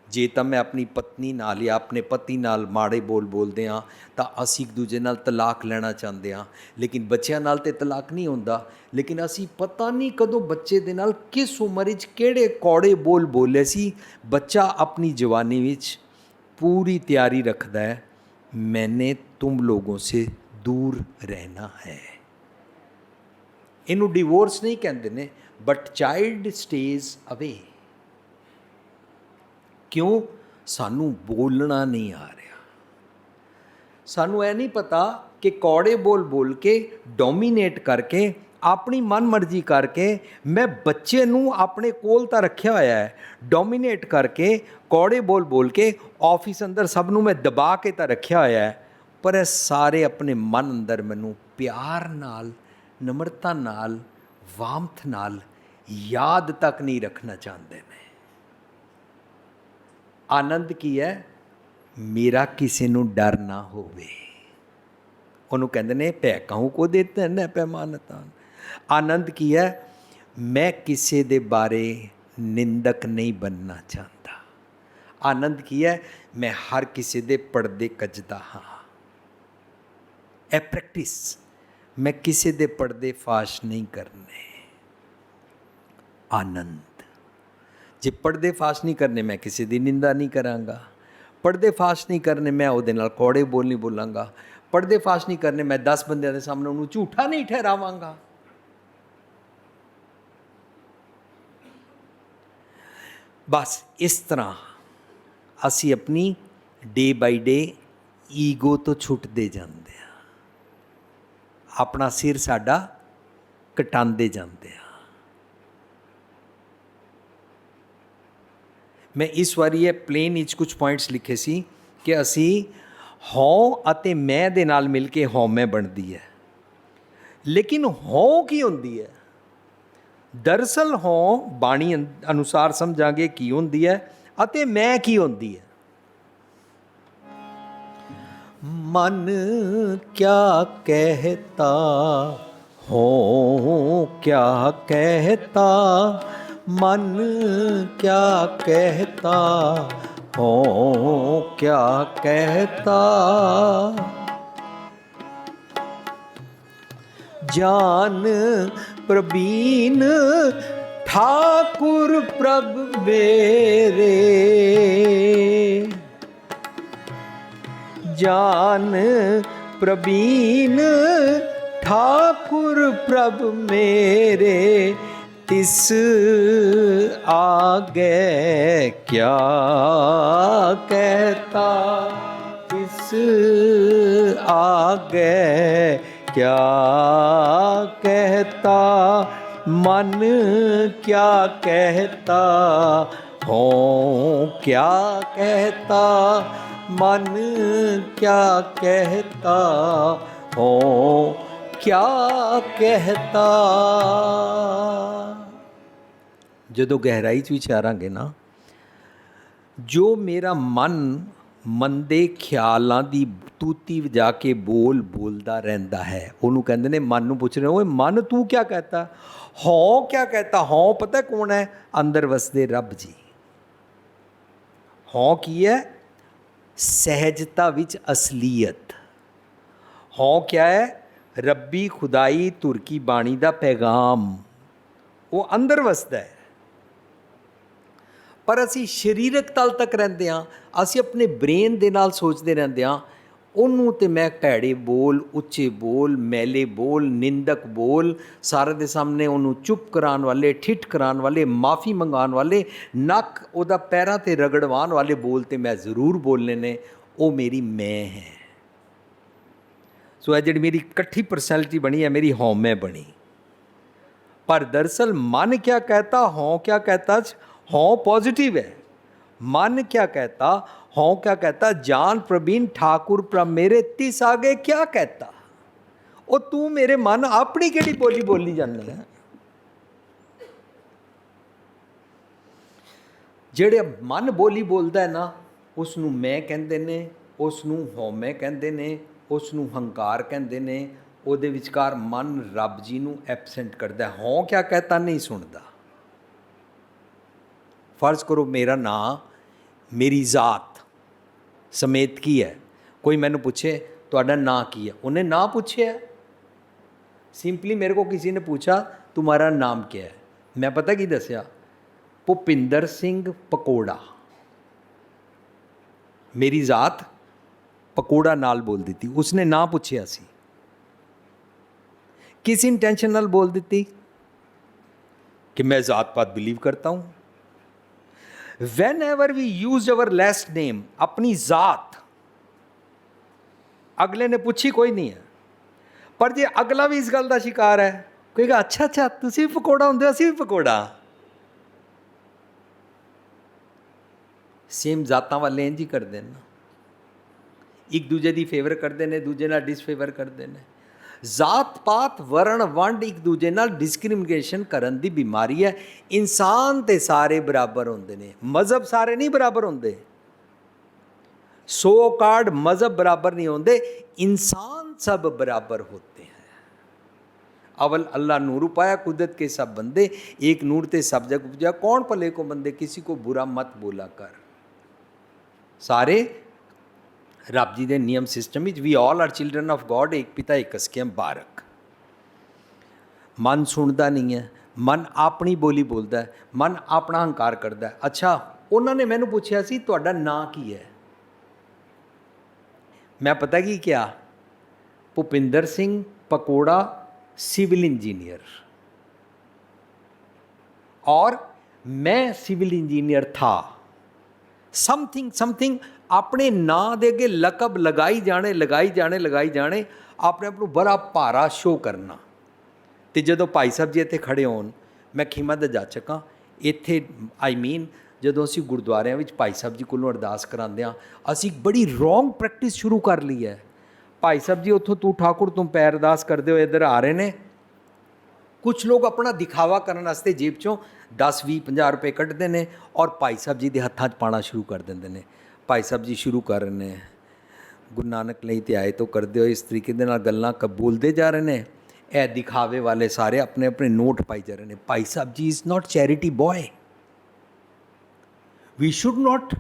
जे तो मैं अपनी पत्नी नाल या अपने पति नाल माड़े बोल बोलते हाँ तो असी एक दूजे नाल तलाक लेना चाहते हाँ, लेकिन बच्चों नाल ते तलाक नहीं होंदा। लेकिन असी पता नहीं कदों बच्चे दे नाल किस उम्र च केड़े कौड़े बोल बोले सी। बच्चा अपनी जवानी विच पूरी तैयारी रखता है, मैंने तुम लोगों से दूर रहना है। इनू डिवोर्स नहीं कहते ने, बट चाइल्ड स्टेज अवे। क्यों? सानू बोलना नहीं आ रहा। सानू यह नहीं पता कि कौड़े बोल बोल के डोमीनेट करके अपनी मन मर्जी करके मैं बच्चे नू अपने कोल तां रखिया होया है, डोमीनेट करके कौड़े बोल बोल के ऑफिस अंदर सब नू मैं दबा के तां रखिया होया है। पर ये सारे अपने मन अंदर मैनू प्यार नाल, नम्रता नाल, वामथ नाल याद तक नहीं रखना चाहते हैं। आनंद की है, मेरा किसी नू डर ना होवे। उन्होंने कहते ने पैकाऊ को देते न पैमानतान। आनंद की है, मैं किसी दे बारे निंदक नहीं बनना चाहता। आनंद की है, मैं हर किसी दे पर्दे कजदा हाँ। ए प्रैक्टिस, मैं किसी दे पर्दे फाश नहीं करने। आनंद जे पर्दे फाश नहीं करने, मैं किसी की निंदा नहीं करांगा। ਪੜ੍ਹਦੇ ਫਾਸ਼ ਨਹੀਂ ਕਰਨੇ, ਮੈਂ ਉਹਦੇ ਨਾਲ ਕੌੜੇ ਬੋਲ ਨਹੀਂ ਬੋਲਾਂਗਾ। ਪੜ੍ਹਦੇ ਫਾਸ਼ ਨਹੀਂ ਕਰਨੇ, ਮੈਂ 10 ਬੰਦਿਆਂ ਦੇ ਸਾਹਮਣੇ ਉਹਨੂੰ ਝੂਠਾ ਨਹੀਂ ਠਹਿਰਾਵਾਂਗਾ। ਬਸ ਇਸ ਤਰ੍ਹਾਂ ਅਸੀਂ ਆਪਣੀ ਡੇ ਬਾਈ ਡੇ ਈਗੋ ਤੋਂ ਛੁੱਟਦੇ ਜਾਂਦੇ ਹਾਂ, ਆਪਣਾ ਸਿਰ ਸਾਡਾ ਕਟਾਉਂਦੇ ਜਾਂਦੇ ਹਾਂ। ਮੈਂ ਇਸ ਵਾਰੀ ਇਹ ਪਲੇਨ ਵਿੱਚ ਕੁਝ ਪੁਆਇੰਟਸ ਲਿਖੇ ਸੀ ਕਿ ਅਸੀਂ ਹਉ ਅਤੇ ਮੈਂ ਦੇ ਨਾਲ ਮਿਲ ਕੇ ਹਉਮੈ ਬਣਦੀ ਹੈ। ਲੇਕਿਨ ਹਉ ਕੀ ਹੁੰਦੀ ਹੈ? ਦਰਅਸਲ ਹਉ ਬਾਣੀ ਅਨੁਸਾਰ ਸਮਝਾਂਗੇ ਕੀ ਹੁੰਦੀ ਹੈ ਅਤੇ ਮੈਂ ਕੀ ਹੁੰਦੀ ਹੈ। ਮਨ ਕਿਆ ਕਹਿਤਾ ਹਉ ਕਿਆ ਕਹਿਤਾ, ਮਨ ਕਿਆ ਕਹਿਤਾ ਹਉ ਕਿਆ ਕਹਿਤਾ, ਜਾਨ ਪ੍ਰਬੀਨ ठाकुर प्रभ मेरे, जान प्रबीन ठाकुर प्रभ मेरे, तिस आगे क्या कहता, तिस आगे क्या कहता, मन क्या कहता हूँ क्या कहता, मन क्या कहता हूँ क्या कहता। ਜਦੋਂ ਗਹਿਰਾਈ 'ਚ ਵਿਚਾਰਾਂਗੇ ਨਾ, ਜੋ ਮੇਰਾ ਮਨ ਮੰਦੇ ਖਿਆਲਾਂ ਦੀ ਤੂਤੀ ਵਜਾ ਕੇ ਬੋਲਦਾ ਰਹਿੰਦਾ ਹੈ, ਉਹਨੂੰ ਕਹਿੰਦੇ ਨੇ, ਮਨ ਨੂੰ ਪੁੱਛ ਰਹੇ ਓਏ ਮਨ ਤੂੰ ਕਿਆ ਕਹਿਤਾ, ਹਉ ਕਿਆ ਕਹਿਤਾ। ਹਉ ਪਤਾ ਕੌਣ ਹੈ? ਅੰਦਰ ਵਸਦੇ ਰੱਬ ਜੀ। ਹਉ ਕੀ ਹੈ? ਸਹਿਜਤਾ ਵਿੱਚ ਅਸਲੀਅਤ। ਹਉ ਕਿਆ ਹੈ? ਰੱਬੀ ਖੁਦਾਈ ਧੁਰ ਕੀ ਬਾਣੀ ਦਾ ਪੈਗਾਮ, ਉਹ ਅੰਦਰ ਵਸਦਾ ਹੈ। ਪਰ ਅਸੀਂ ਸਰੀਰਕ ਤਲ ਤੱਕ ਰਹਿੰਦੇ ਹਾਂ, ਅਸੀਂ ਆਪਣੇ ਬ੍ਰੇਨ ਦੇ ਨਾਲ ਸੋਚਦੇ ਰਹਿੰਦੇ ਹਾਂ, ਉਹਨੂੰ ਤੇ ਮੈਂ ਭੈੜੇ ਬੋਲ, ਉੱਚੇ ਬੋਲ, ਮੈਲੇ ਬੋਲ, ਨਿੰਦਕ ਬੋਲ, ਸਾਰੇ ਦੇ ਸਾਹਮਣੇ ਉਹਨੂੰ ਚੁੱਪ ਕਰਾਉਣ ਵਾਲੇ, ਠਿੱਠ ਕਰਾਉਣ ਵਾਲੇ, ਮਾਫੀ ਮੰਗਾਉਣ ਵਾਲੇ, ਨੱਕ ਉਹਦਾ ਪੈਰਾਂ 'ਤੇ ਰਗੜਵਾਉਣ ਵਾਲੇ ਬੋਲ ਤੇ ਮੈਂ ਜ਼ਰੂਰ ਬੋਲਨੇ ਨੇ। ਉਹ ਮੇਰੀ ਮੈਂ ਹੈ। ਸੋ ਇਹ ਜਿਹੜੀ ਮੇਰੀ ਇਕੱਠੀ ਪਰਸਨੈਲਿਟੀ ਬਣੀ ਹੈ, ਮੇਰੀ ਹਉਮੈ ਬਣੀ। ਪਰ ਦਰਅਸਲ ਮਨ ਕਿਆ ਕਹਿਤਾ ਹਉ ਕਿਆ ਕਹਿਤਾ, हौं पॉजिटिव है। मन क्या कहता हौं क्या कहता, जान प्रवीण ठाकुर प्रभ मेरे, तिस आगे क्या कहता। ओ तू मेरे मन अपनी केड़ी बोली बोली जाने है। ਜਿਹੜੇ ਮਨ ਬੋਲੀ ਬੋਲਦਾ ਹੈ ਨਾ, ਉਸ ਨੂੰ ਮੈਂ ਕਹਿੰਦੇ ਨੇ, ਉਸ ਨੂੰ ਹਉਮੈ ਕਹਿੰਦੇ ਨੇ, ਉਸ ਨੂੰ ਹੰਕਾਰ ਕਹਿੰਦੇ ਨੇ। ਉਹਦੇ ਵਿਚਕਾਰ ਮਨ ਰੱਬ ਜੀ ਨੂੰ ਐਬਸੈਂਟ ਕਰਦਾ। ਹਉਂ ਕਿਆ ਕਹਿਤਾ ਨਹੀਂ ਸੁਣਦਾ। ਫਰਜ਼ ਕਰੋ ਮੇਰਾ ਨਾਂ, ਮੇਰੀ ਜ਼ਾਤ ਸਮੇਤ ਕੀ ਹੈ। ਕੋਈ ਮੈਨੂੰ ਪੁੱਛੇ ਤੁਹਾਡਾ ਨਾਂ ਕੀ ਹੈ, ਉਹਨੇ ਨਾਂ ਪੁੱਛਿਆ। ਸਿੰਪਲੀ ਮੇਰੇ ਕੋ ਕਿਸੇ ਨੇ ਪੁੱਛਾ तुम्हारा नाम क्या है, मैं पता की दसिया, ਭੁਪਿੰਦਰ ਸਿੰਘ ਪਕੌੜਾ। ਮੇਰੀ ਜ਼ਾਤ ਪਕੌੜਾ ਨਾਲ ਬੋਲ ਦਿੱਤੀ। ਉਸਨੇ ਨਾਂ ਪੁੱਛਿਆ ਸੀ, किस इंटेंशन ਨਾਲ बोल ਦਿੱਤੀ कि मैं ज़ात पात बिलीव करता हूँ। whenever we use our last name, अपनी ज़ात अगले ने पूछी कोई नहीं है, पर जे अगला भी इस गल का शिकार है, कहेगा अच्छा अच्छा तुसी भी पकौड़ा होंदे, असीं भी पकौड़ा। सेम जातां वाले इंज ही करते हैं ना, एक दूजे की फेवर करते हैं, दूजे नाल डिसफेवर करते हैं। जात पात वर्ण वंड एक दूजे नाल डिस्क्रिमिनेशन करन दी बीमारी है। इंसान ते सारे बराबर होंदे ने, मज़हब सारे नहीं बराबर होंदे। सो कार्ड मज़हब बराबर नहीं होंदे, इंसान सब बराबर होते हैं। अवल अल्लाह नूर पाया कुदरत के सब बंदे, एक नूर ते सब जग उपजा, कौन भले को बंदे, किसी को बुरा मत बोला कर। सारे रब जी के नियम system we all are children of God, एक पिता एक असकियम बारक। मन सुनता नहीं है, मन अपनी बोली बोलता है, मन अपना हंकार करता है। अच्छा उन्होंने मैनू पूछा सी तुहाडा नां की है, मैं पता की क्या, भुपिंदर सिंह पकोड़ा सिविल इंजीनियर, और मैं सिविल इंजीनियर था। समथिंग समथिंग अपने नां दे अगे लकब लगाई जाने अपने आप को बड़ा भारा शो करना। तो जदों भाई साहब जी इत्थे खड़े होण, मैं खीमा दा जाचक हाँ, इत्थे आई मीन जदों असीं गुरुद्वारिਆਂ ਵਿੱਚ भाई साहब जी कोलों अरदास करांदे हाँ, असीं बड़ी रॉन्ग प्रैक्टिस शुरू कर ली है। भाई साहब जी उत्थों तू ठाकुर तुम पैर अरदास करते हो इधर आ रहे ने, कुछ लोग अपना दिखावा करने वास्ते जेब चों 10-20-50 रुपए कढ़ते हैं और भाई साहब जी के हत्थां 'च पाना शुरू कर देंगे ने। भाई साहब जी शुरू कर रहे हैं, गुरु नानक ਲਈ ते आए तो करते हो इस तरीके दे नाल गल्लां बोलते जा रहे हैं। ए दिखावे वाले सारे अपने अपने नोट पाई जा रहे हैं। भाई साहब जी is not charity boy, we should not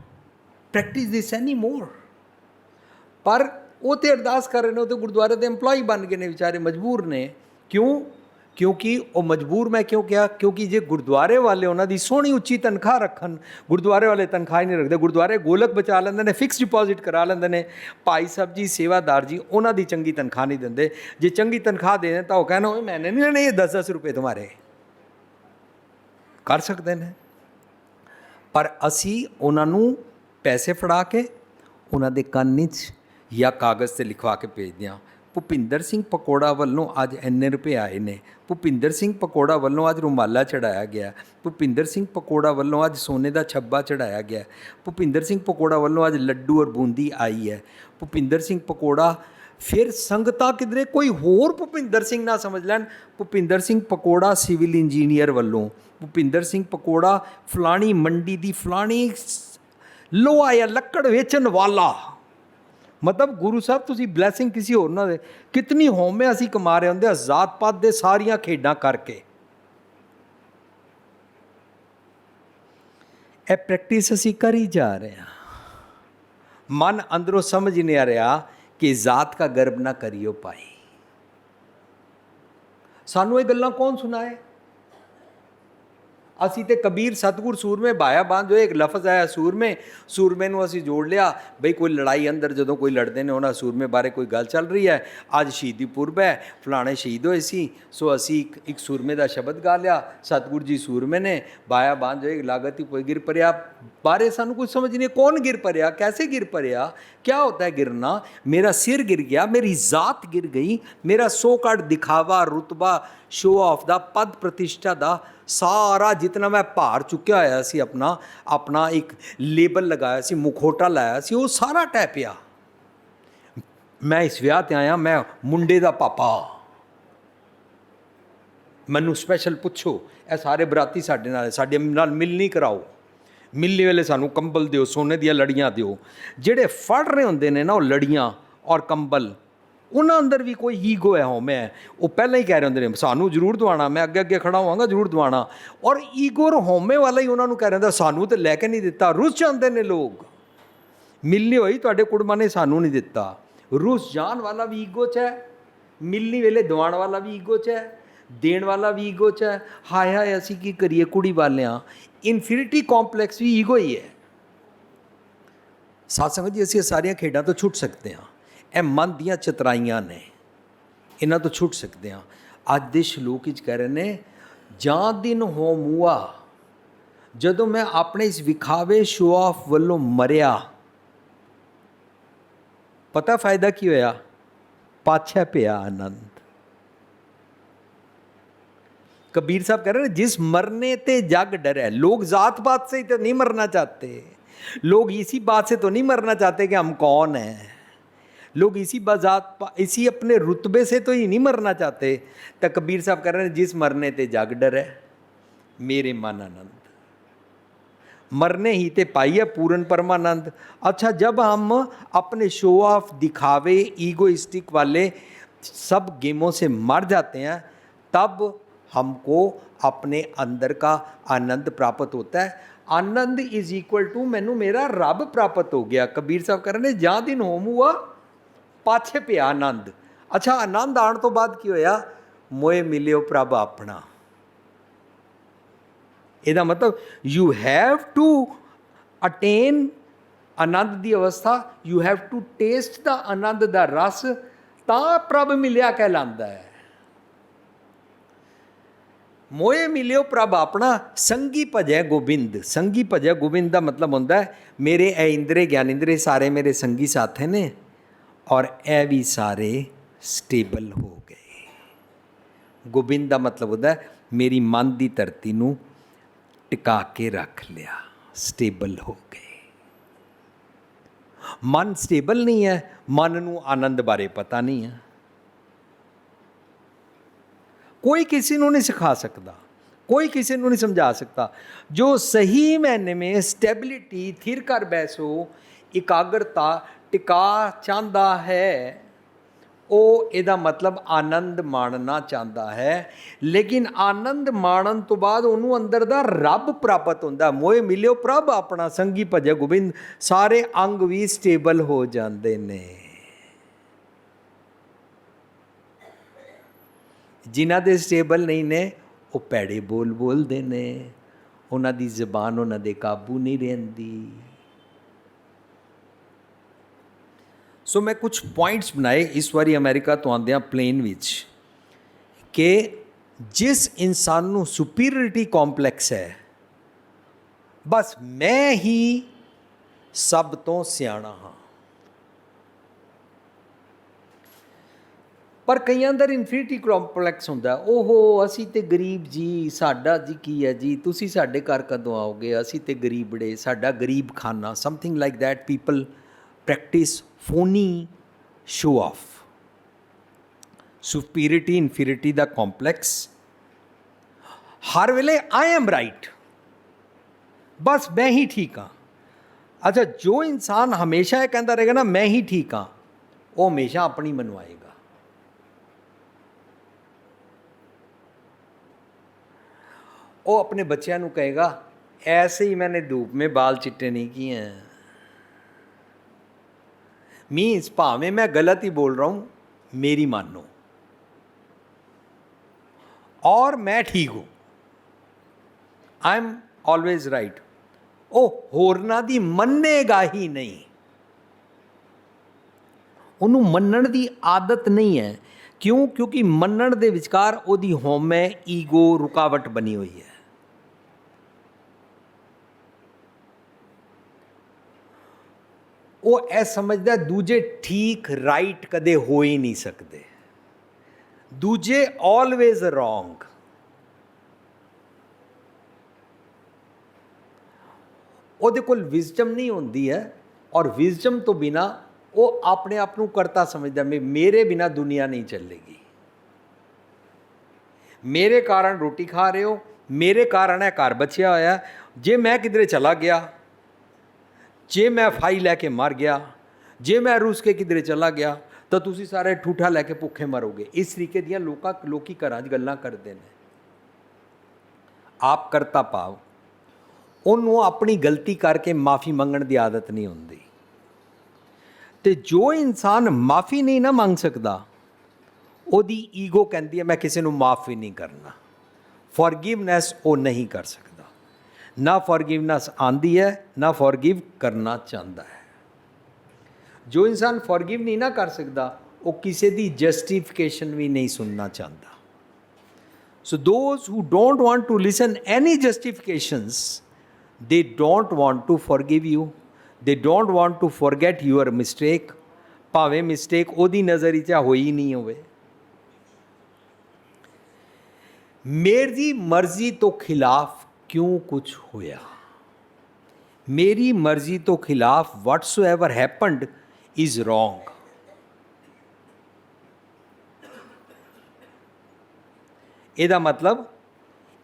practise this anymore. पर वो तो अरदास कर रहे हैं, वो तो गुरुद्वारे के एम्पलॉय बन गए ने, बेचारे मजबूर ने। क्यों? क्योंकि वो मजबूर मैं क्यों किया, क्योंकि जे गुरुद्वारे वाले उन्होंने सोहनी उच्ची तनख्वाह रखन, गुरुद्वारे वाले तनख्वाह ही नहीं रखते। गुरुद्वारे गोलक बचा लेंदे ने, फिक्स डिपॉजिट करा लेंदे ने। भाई साहब जी सेवादार जी उन्होंने चंगी तनख्वाह नहीं देंगे। जे चंगी तनख्वाह दे दें तो वह कहना मैंने नहीं लेने ये 10-10 रुपये तुम्हारे, कर सकते हैं। पर असी उन्होंने पैसे फड़ा के उन्होंने कंन च या कागज़ से लिखवा के भेजते हैं। भुपिंदर सिंह पकोड़ा वालों अज इन्ने रुपये आए ने, भुपिंदर सिंह पकोड़ा वालों अज रुमाला चढ़ाया गया, भुपिंदर सिंह पकोड़ा वालों अज सोने का छब्बा चढ़ाया गया, भुपिंदर सिंह पकोड़ा वालों अज लड्डू और बूंदी आई है। भुपिंदर सिंह पकोड़ा फिर संगतां किधरे कोई होर भुपिंदर सिंह ना समझ लैन, भुपिंदर सिंह पकोड़ा सिविल इंजीनियर वालों, भुपिंदर सिंह पकोड़ा फलानी मंडी दी फलानी लोहा या लक्कड़ वेचन वाला। मतलब गुरु साहब तुसी ब्लैसिंग किसी होर ना दे, कितनी होमे असी कमा रहे होंदे जात पात दे सारियां खेडां करके। ए प्रैक्टिस असी कर ही जा रहे हैं। मन अंदरों समझ नहीं आ रहा कि जात का गर्व ना करियो पाई। सानू ये गल्लां कौन सुनाए? असी तो कबीर सतगुर सूरमे बाया बांध जो एक लफज आया सूरमे नूं असी जोड़ लिया बई कोई लड़ाई अंदर जदों कोई लड़ते हैं उन्होंने सूरमे बारे कोई गल चल रही है, अज शहीदी पुरब है, फलाने शहीद होए सी, सो असी एक सूरमे का शब्द गा लिया, सतगुर जी सूरमे ने बाया बांध जो एक लागत ही कोई गिर परिया। बारे सानू कुछ समझ नहीं, कौन गिर परिया, कैसे गिर परिया, क्या होता है गिरना? मेरा सिर गिर गया, मेरी जात गिर गई, मेरा सो काट दिखावा रुतबा शो ऑफ दा पद प्रतिष्ठा दा सारा जितना मैं भार चुक्या होया सी, अपना एक लेबल लगाया सी, मुखोटा लाया सी, वो सारा टै पिया। मैं इस विआह ते आया, मैं मुंडे दा पापा, मैनू स्पैशल पुछो ए सारे बराती साडे नाल मिलनी कराओ, मिलने वेले सानू कंबल दिओ, सोने दियां लड़ियां दिओ। जेड़े फड़ रहे होंदे ने ना वो लड़ियां और कंबल, उन्होंने अंदर भी कोई ईगो है, होमे है, वो पहले ही कह रहे होंगे सानू जरूर दवाना, मैं अगे अगे खड़ा होवांगा जरूर दवाना। और ईगो और होमे वाला ही उन्होंने कह रहे सानू तो लैके नहीं दिता। रुस जाते हैं लोग, मिलनी हुई तुहाडे कुड़मा ने सानू नहीं दिता। रुस जान वाला भी ईगो च है, मिलनी वेले दवाण वाला भी ईगो च है, देण वाला भी ईगो च है। हाय हाय असी की करिए कुड़ी वालियां, इनफिनिटी कॉम्पलैक्स भी ईगो ही है। साथ संगत जी असी सारियां खेडां तो छुट सकते हैं, ਇਹ मन दियां चतराइयां ने, इन्हां तो छुट सकते हैं। अज दे श्लोक विच कह रहे ने जां दिन हो मूआ, जदों मैं अपने इस विखावे शो ऑफ वल्लों मरिया, पता फायदा की होया? पाछे पिया आनंद। कबीर साहब कह रहे हैं जिस मरने ते जग डरे। लोग जात पात से ही तो नहीं मरना चाहते, लोग इसी बात से तो नहीं मरना चाहते कि हम कौन हैं, लोग इसी अपने रुतबे से तो ही नहीं मरना चाहते। तो कबीर साहब कह रहे हैं जिस मरने ते जग डर है, मेरे मन आनंद, मरने ही ते पाइए पूर्ण परमानंद। अच्छा, जब हम अपने शो ऑफ दिखावे ईगोइस्टिक वाले सब गेमों से मर जाते हैं, तब हमको अपने अंदर का आनंद प्राप्त होता है। आनंद इज इक्वल टू मैनू मेरा रब प्राप्त हो गया। कबीर साहब कह रहे हैं जहाँ दिन होम हुआ पाछे पिया आनंद। अच्छा, आनंद आने तो बाद की होया? मोए मिलियो प्रभ अपना। ਇਹਦਾ मतलब यू हैव टू अटेन ਆਨੰਦ ਦੀ ਅਵਸਥਾ, ਯੂ ਹੈਵ ਟੂ ਟੇਸਟ ਦਾ ਆਨੰਦ ਦਾ ਰਸ, ਤਾਂ ਪ੍ਰਭ ਮਿਲਿਆ ਕਹਿਲਾਂਦਾ ਹੈ। ਮੋਏ ਮਿਲਿਓ ਪ੍ਰਭ ਆਪਣਾ, ਸੰਗੀ ਭਜੈ ਗੋਬਿੰਦ। ਸੰਗੀ ਭਜੈ ਗੋਬਿੰਦ ਦਾ ਮਤਲਬ ਹੁੰਦਾ ਹੈ ਮੇਰੇ ਇਹ ਇੰਦਰੇ ਗਿਆਨਿੰਦਰੇ ਸਾਰੇ ਮੇਰੇ ਸੰਗੀ ਸਾਥੀ ਨੇ, ਔਰ ਇਹ ਵੀ ਸਾਰੇ ਸਟੇਬਲ ਹੋ ਗਏ। ਗੋਬਿੰਦ ਦਾ ਮਤਲਬ ਹੁੰਦਾ ਮੇਰੀ ਮਨ ਦੀ ਧਰਤੀ ਨੂੰ ਟਿਕਾ ਕੇ ਰੱਖ ਲਿਆ, ਸਟੇਬਲ ਹੋ ਗਏ। ਮਨ ਸਟੇਬਲ ਨਹੀਂ ਹੈ, ਮਨ ਨੂੰ ਆਨੰਦ ਬਾਰੇ ਪਤਾ ਨਹੀਂ ਹੈ। ਕੋਈ ਕਿਸੇ ਨੂੰ ਨਹੀਂ ਸਿਖਾ ਸਕਦਾ, कोई किसी को नहीं समझा सकता। जो सही मायने में स्टैबिलिटी थिर कर बैसो, इकाग्रता टिका चाहता है, ਉਹ ਇਹਦਾ ਮਤਲਬ ਆਨੰਦ ਮਾਣਨਾ ਚਾਹੁੰਦਾ ਹੈ। ਲੇਕਿਨ ਆਨੰਦ ਮਾਣਨ ਤੋਂ ਬਾਅਦ ਉਹਨੂੰ ਅੰਦਰ ਦਾ ਰੱਬ ਪ੍ਰਾਪਤ ਹੁੰਦਾ। ਮੋਏ ਮਿਲਿਓ ਪ੍ਰਭ ਆਪਣਾ, ਸੰਗੀ ਭਜੈ ਗੋਬਿੰਦ। ਸਾਰੇ ਅੰਗ ਵੀ ਸਟੇਬਲ ਹੋ ਜਾਂਦੇ ਨੇ। ਜਿਨ੍ਹਾਂ ਦੇ ਸਟੇਬਲ ਨਹੀਂ ਨੇ ਉਹ ਭੈੜੇ ਬੋਲ ਬੋਲਦੇ ਨੇ, ਉਹਨਾਂ ਦੀ ਜ਼ਬਾਨ ਉਹਨਾਂ ਦੇ ਕਾਬੂ ਨਹੀਂ ਰਹਿੰਦੀ। ਸੋ ਮੈਂ ਕੁਝ ਪੁਆਇੰਟਸ ਬਣਾਏ ਇਸ ਵਾਰੀ ਅਮਰੀਕਾ ਤੋਂ ਆਉਂਦਿਆਂ ਪਲੇਨ ਵਿੱਚ, ਕਿ ਜਿਸ ਇਨਸਾਨ ਨੂੰ ਸੁਪੀਰੀਅਰਿਟੀ ਕੰਪਲੈਕਸ ਹੈ, ਬਸ ਮੈਂ ਹੀ ਸਭ ਤੋਂ ਸਿਆਣਾ ਹਾਂ। ਪਰ ਕਈਆਂ ਅੰਦਰ ਇਨਫੀਰੀਟੀ ਕੰਪਲੈਕਸ ਹੁੰਦਾ, ਓਹੋ ਅਸੀਂ ਤੇ ਗਰੀਬ ਜੀ, ਸਾਡਾ ਜੀ ਕੀ ਹੈ ਜੀ, ਤੁਸੀਂ ਸਾਡੇ ਘਰ ਕਦੋਂ ਆਓਗੇ, ਅਸੀਂ ਤੇ ਗਰੀਬੜੇ, ਸਾਡਾ ਗਰੀਬ ਖਾਨਾ, something like that. People practice phony show off. Superiority inferiority ਦਾ ਕੰਪਲੈਕਸ, ਹਰ ਵੇਲੇ ਆਈ ਐਮ ਰਾਈਟ, ਬਸ ਮੈਂ ਹੀ ਠੀਕ ਹਾਂ। ਅੱਛਾ, ਜੋ ਇਨਸਾਨ ਹਮੇਸ਼ਾ ਇਹ ਕਹਿੰਦਾ ਰਹੇਗਾ ਨਾ ਮੈਂ ਹੀ ਠੀਕ ਹਾਂ, ਉਹ ਹਮੇਸ਼ਾ ਆਪਣੀ ਮਨਵਾਏਗਾ। ਉਹ ਆਪਣੇ ਬੱਚਿਆਂ ਨੂੰ ਕਹੇਗਾ ਐਸੇ ਹੀ मैंने धूप में बाल चिट्टे नहीं किए हैं। मीन्स भावें मैं गलत ही बोल रहा हूँ, मेरी मानो, और मैं ठीक हूँ, आई एम ऑलवेज राइट। ਉਹ ਹੋਰਨਾਂ ਦੀ ਮੰਨੇਗਾ ਹੀ ਨਹੀਂ, ਉਹਨੂੰ ਮੰਨਣ ਦੀ ਆਦਤ ਨਹੀਂ ਹੈ। ਕਿਉਂ? ਕਿਉਂਕਿ ਮੰਨਣ ਦੇ ਵਿਚਕਾਰ ਉਹਦੀ ਹਉਮੈ, ਈਗੋ ਰੁਕਾਵਟ ਬਣੀ ਹੋਈ ਹੈ। ਉਹ ਇਹ ਸਮਝਦਾ ਦੂਜੇ ਠੀਕ ਰਾਈਟ ਕਦੇ ਹੋ ਹੀ ਨਹੀਂ ਸਕਦੇ, ਦੂਜੇ ਆਲਵੇਜ਼ ਰੋਂਗ। ਉਹਦੇ ਕੋਲ ਵਿਜ਼ਡਮ ਨਹੀਂ ਹੁੰਦੀ ਹੈ, ਔਰ ਵਿਜ਼ਡਮ ਤੋਂ ਬਿਨਾ ਉਹ ਆਪਣੇ ਆਪ ਨੂੰ ਕਰਤਾ ਸਮਝਦਾ, ਮੇਰੇ ਬਿਨਾ ਦੁਨੀਆ ਨਹੀਂ ਚੱਲੇਗੀ, ਮੇਰੇ ਕਾਰਨ ਰੋਟੀ ਖਾ ਰਹੇ ਹੋ, ਮੇਰੇ ਕਾਰਨ ਇਹ ਘਰ ਬਚਿਆ ਹੋਇਆ, ਜੇ ਮੈਂ ਕਿਧਰੇ ਚਲਾ ਗਿਆ, ਜੇ ਮੈਂ ਫਾਈ ਲੈ ਕੇ ਮਰ ਗਿਆ, ਜੇ ਮੈਂ ਰੁੱਸ ਕੇ ਕਿਧਰੇ ਚਲਾ ਗਿਆ, ਤਾਂ ਤੁਸੀਂ ਸਾਰੇ ਠੂਠਾ ਲੈ ਕੇ ਭੁੱਖੇ ਮਰੋਗੇ। ਇਸ ਤਰੀਕੇ ਦੀਆਂ ਲੋਕੀ ਘਰਾਂ 'ਚ ਗੱਲਾਂ ਕਰਦੇ ਨੇ। ਆਪ ਕਰਤਾ ਭਾਵ, ਉਹਨੂੰ ਆਪਣੀ ਗਲਤੀ ਕਰਕੇ ਮਾਫੀ ਮੰਗਣ ਦੀ ਆਦਤ ਨਹੀਂ ਹੁੰਦੀ। ਤੇ ਜੋ ਇਨਸਾਨ ਮਾਫੀ ਨਹੀਂ ਨਾ ਮੰਗ ਸਕਦਾ, ਉਹਦੀ ਈਗੋ ਕਹਿੰਦੀ ਹੈ ਮੈਂ ਕਿਸੇ ਨੂੰ ਮਾਫ ਵੀ ਨਹੀਂ ਕਰਨਾ। ਫੋਰਗਿਵਨੈਸ ਉਹ ਨਹੀਂ ਕਰ ਸਕਦਾ, ਨਾ ਫੋਰਗਿਵਨੈਸ ਆਂਦੀ ਹੈ, ਨਾ ਫੋਰਗਿਵ ਕਰਨਾ ਚਾਹੁੰਦਾ ਹੈ। ਜੋ ਇਨਸਾਨ ਫੋਰਗਿਵ ਨਹੀਂ ਨਾ ਕਰ ਸਕਦਾ, ਉਹ ਕਿਸੇ ਦੀ ਜਸਟੀਫਿਕੇਸ਼ਨ ਵੀ ਨਹੀਂ ਸੁਣਨਾ ਚਾਹੁੰਦਾ। So those who don't want to listen any justifications, they don't want to forgive you, they don't want to forget your mistake, ਭਾਵੇਂ ਮਿਸਟੇਕ ਉਹਦੀ ਨਜ਼ਰ ਵਿੱਚ ਹੋਈ ਨਹੀਂ ਹੋਵੇ। ਮੇਰੀ ਮਰਜ਼ੀ ਤੋਂ ਖਿਲਾਫ ਕਿਉਂ ਕੁਛ ਹੋਇਆ, ਮੇਰੀ ਮਰਜ਼ੀ ਤੋਂ ਖਿਲਾਫ whatsoever happened is wrong। ਇਹਦਾ ਮਤਲਬ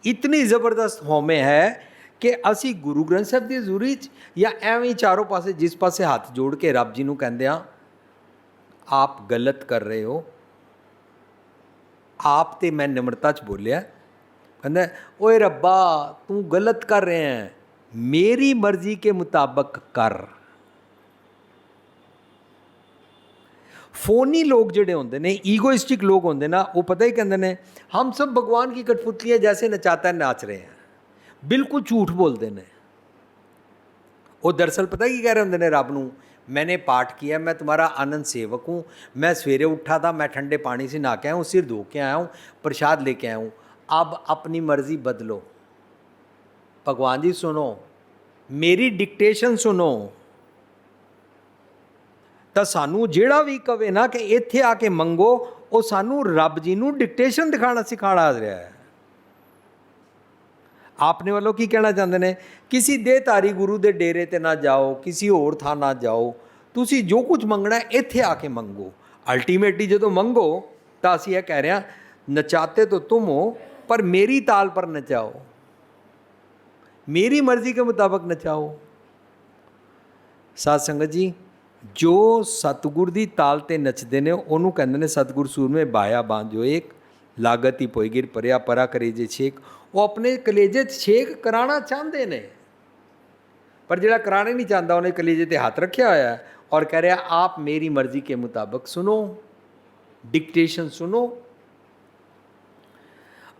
ਇਤਨੀ ਜ਼ਬਰਦਸਤ ਹਉਮੈ ਹੈ ਕਿ ਅਸੀਂ ਗੁਰੂ ਗ੍ਰੰਥ ਸਾਹਿਬ ਦੀ ਹਜ਼ੂਰੀ 'ਚ ਜਾਂ ਐਵੇਂ ਚਾਰੋਂ ਪਾਸੇ ਜਿਸ ਪਾਸੇ ਹੱਥ ਜੋੜ ਕੇ ਰੱਬ ਜੀ ਨੂੰ ਕਹਿੰਦੇ ਹਾਂ ਆਪ ਗਲਤ ਕਰ ਰਹੇ ਹੋ। ਆਪ ਤੇ ਮੈਂ ਨਿਮਰਤਾ 'ਚ ਬੋਲਿਆ, ਕਹਿੰਦਾ ਓਏ ਰੱਬਾ ਤੂੰ ਗਲਤ ਕਰ ਰਹੇ ਹੈ, ਮੇਰੀ ਮਰਜ਼ੀ ਕੇ ਮੁਤਾਬਕ ਕਰ। ਫੋਨੀ ਲੋਕ ਜਿਹੜੇ ਹੁੰਦੇ ਨੇ, ਈਗੋਇਸਟਿਕ ਲੋਕ ਹੁੰਦੇ ਨਾ, ਉਹ ਪਤਾ ਹੀ ਕਹਿੰਦੇ ਨੇ ਹਮ ਸਭ ਭਗਵਾਨ ਕੀ ਕਠਪੁਤਲੀਆਂ ਜੈਸੇ ਨਚਾਤਾ ਨਾਚ ਰਹੇ हैं। ਬਿਲਕੁਲ ਝੂਠ ਬੋਲਦੇ ਨੇ। वो दरअसल पता की कह रहे होंगे ने रब नूं, मैंने पाठ किया, मैं तुम्हारा आनंद सेवक हूँ, मैं सवेरे उठा था, मैं ठंडे पानी से नहा के आया हूँ, सिर धो के आया हूँ, प्रसाद लेके आया हूँ, अब अपनी मर्जी बदलो। भगवान जी सुनो, मेरी डिक्टेशन सुनो। ਤਾਂ ਸਾਨੂੰ ਜਿਹੜਾ ਵੀ ਕਵੇ ਨਾ ਕਿ ਇੱਥੇ ਆ ਕੇ ਮੰਗੋ, ਉਹ ਸਾਨੂੰ ਰੱਬ ਜੀ ਨੂੰ ਡਿਕਟੇਸ਼ਨ ਦਿਖਾਣਾ ਸਿਖਾਣਾ ਆ ਰਿਹਾ ਹੈ। ਆਪਣੇ ਵੱਲੋਂ ਕੀ ਕਹਿਣਾ ਚਾਹੁੰਦੇ ਨੇ, ਕਿਸੇ ਦੇਹਧਾਰੀ ਗੁਰੂ ਦੇ ਡੇਰੇ ਤੇ ਨਾ ਜਾਓ, ਕਿਸੇ ਹੋਰ ਥਾਂ ਨਾ ਜਾਓ, ਤੁਸੀਂ ਜੋ ਕੁਝ ਮੰਗਣਾ ਇੱਥੇ ਆ ਕੇ ਮੰਗੋ। ਅਲਟੀਮੇਟਲੀ ਜਦੋਂ ਮੰਗੋ ਤਾਂ ਅਸੀਂ ਇਹ ਕਹਿ ਰਹੇ ਹਾਂ, ਨਚਾਤੇ तो तुम हो पर मेरी ताल पर नचाओ, मेरी मर्जी के मुताबिक नचाओ। साध संगत जी, जो सतगुर ਦੀ ਤਾਲ ਤੇ ਨੱਚਦੇ ਨੇ ਉਹਨੂੰ ਕਹਿੰਦੇ ਨੇ ਸਤਗੁਰ ਸੂਰਮੇ ਬਾਇਆ ਬਾਂਝੋ ਏਕ, ਲਾਗਤ ਹੀ ਪੋਈ ਗਿਰ ਪਰਿਆ ਪਰਾ ਕਰੇਜੇ ਛੇਕ। ਉਹ ਆਪਣੇ ਕਲੇਜੇ 'ਚ ਛੇਕ ਕਰਾਉਣਾ ਚਾਹੁੰਦੇ ਨੇ, ਪਰ ਜਿਹੜਾ ਕਰਾਣੇ ਨਹੀਂ ਚਾਹੁੰਦਾ ਉਹਨੇ ਕਲੇਜੇ 'ਤੇ ਹੱਥ ਰੱਖਿਆ ਹੋਇਆ ਔਰ ਕਹਿ ਰਿਹਾ ਆਪ ਮੇਰੀ ਮਰਜ਼ੀ ਕੇ ਮੁਤਾਬਕ ਸੁਣੋ, ਡਿਕਟੇਸ਼ਨ ਸੁਣੋ।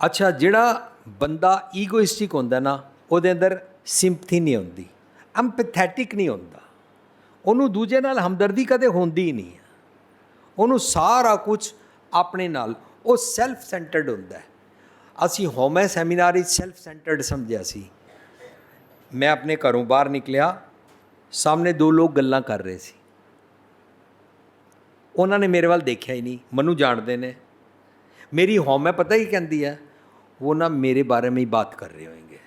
ਅੱਛਾ, ਜਿਹੜਾ ਬੰਦਾ ਈਗੋਇਸਟਿਕ ਹੁੰਦਾ ਨਾ, ਉਹਦੇ ਅੰਦਰ ਸਿੰਪਥੀ ਨਹੀਂ ਹੁੰਦੀ, ਐਮਪੈਥੈਟਿਕ ਨਹੀਂ ਹੁੰਦਾ, ਉਹਨੂੰ ਦੂਜੇ ਨਾਲ ਹਮਦਰਦੀ ਕਦੇ ਹੁੰਦੀ ਹੀ ਨਹੀਂ ਹੈ। ਉਹਨੂੰ ਸਾਰਾ ਕੁਝ ਆਪਣੇ ਨਾਲ, ਉਹ ਸੈਲਫ ਸੈਂਟਰਡ ਹੁੰਦਾ ਹੈ। ਅਸੀਂ ਹੋਮੇ ਸੈਮੀਨਾਰ ਵਿੱਚ ਸੈਲਫ ਸੈਂਟਰਡ ਸਮਝਿਆ ਸੀ। ਮੈਂ ਆਪਣੇ ਘਰੋਂ ਬਾਹਰ ਨਿਕਲਿਆ, ਸਾਹਮਣੇ ਦੋ ਲੋਕ ਗੱਲਾਂ ਕਰ ਰਹੇ ਸੀ, ਉਹਨਾਂ ਨੇ ਮੇਰੇ ਵੱਲ ਦੇਖਿਆ ਹੀ ਨਹੀਂ, ਮੈਨੂੰ ਜਾਣਦੇ ਨੇ। ਮੇਰੀ ਹੋਮੇ ਪਤਾ ਹੀ ਕਹਿੰਦੀ ਹੈ, वो ना मेरे बारे में ही बात कर रहे होंगे,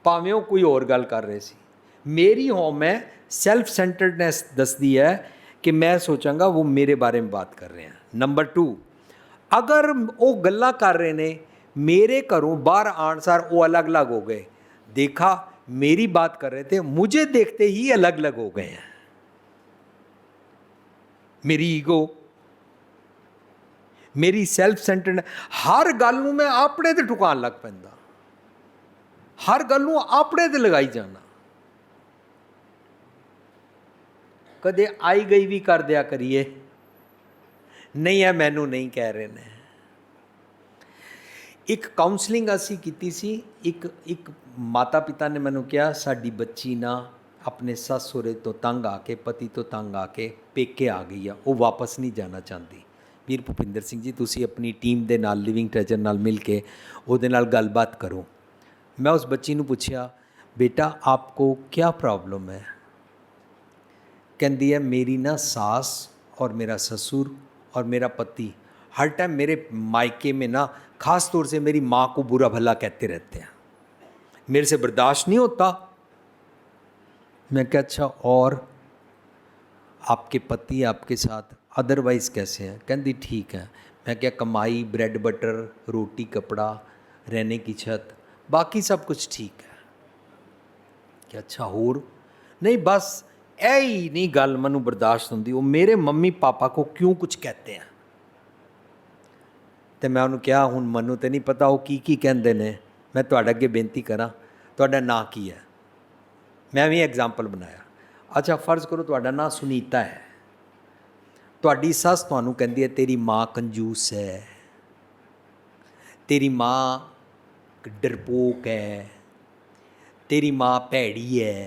भावें वो कोई और गल कर रहे सी। मेरी होम है सैल्फ सेंटर्डनैस दसदी है कि मैं सोचांगा वो मेरे बारे में बात कर रहे हैं। नंबर 2, अगर वो गल्लां कर रहे ने, मेरे घरों बाहर आण सार वो अलग अलग हो गए, देखा मेरी बात कर रहे थे, मुझे देखते ही अलग अलग हो गए हैं। मेरी ईगो, मेरी सैल्फ सेंटर्ड, हर गल नूं मैं अपने ते ठुकान लग पैंदा, हर गल नूं अपने ते लगाई जाना। कदे आई गई भी कर दिया करिए, नहीं है मैनू नहीं कह रहे ने। एक काउंसलिंग असी कीती सी, एक माता पिता ने मैनू कहा साडी बच्ची ना अपने सस सहुरे तो तंग आके, पति तो तंग आके पेके आ गई है, वो वापस नहीं जाना चाहती। ਵੀਰ ਭੁਪਿੰਦਰ ਸਿੰਘ ਜੀ, ਤੁਸੀਂ ਆਪਣੀ ਟੀਮ ਦੇ ਨਾਲ, ਲਿਵਿੰਗ ਟ੍ਰੈਜਰ ਨਾਲ ਮਿਲ ਕੇ ਉਹਦੇ ਨਾਲ ਗੱਲਬਾਤ ਕਰੋ। ਮੈਂ ਉਸ ਬੱਚੀ ਨੂੰ ਪੁੱਛਿਆ, ਬੇਟਾ ਆਪਕੋ ਕਿਆ ਪ੍ਰੋਬਲਮ ਹੈ? ਕਹਿੰਦੀ ਹੈ ਮੇਰੀ ਨਾ सास और मेरा ससुर और मेरा पति हर टाइम मेरे मायके में ना, ख़ास तौर से मेरी माँ को बुरा भला कहते रहते हैं, मेरे से बर्दाश्त नहीं होता। मैं क्या अच्छा, और आपके पति आपके साथ अदरवाइज़ कैसे हैं? कहती ठीक है। मैं क्या कमाई, ब्रेड बटर, रोटी कपड़ा, रहने की छत, बाकी सब कुछ ठीक है। क्या अच्छा होर? नहीं बस यही नहीं गल मैनू बर्दाश्त होंदी, वो मेरे मम्मी पापा को क्यों कुछ कहते हैं। तो मैं उन्होंने कहा हुण मैनू तो नहीं पता वो की कहते हैं, मैं तुहाडे अगे बेनती करा तुहाडा नां की है? मैं भी एग्जाम्पल बनाया। अच्छा फर्ज करो तुहाडा नां सुनीता है, तुहाडी सस तुहानू कहती है तेरी माँ कंजूस है, तेरी माँ डरपोक है, तेरी माँ भैड़ी है,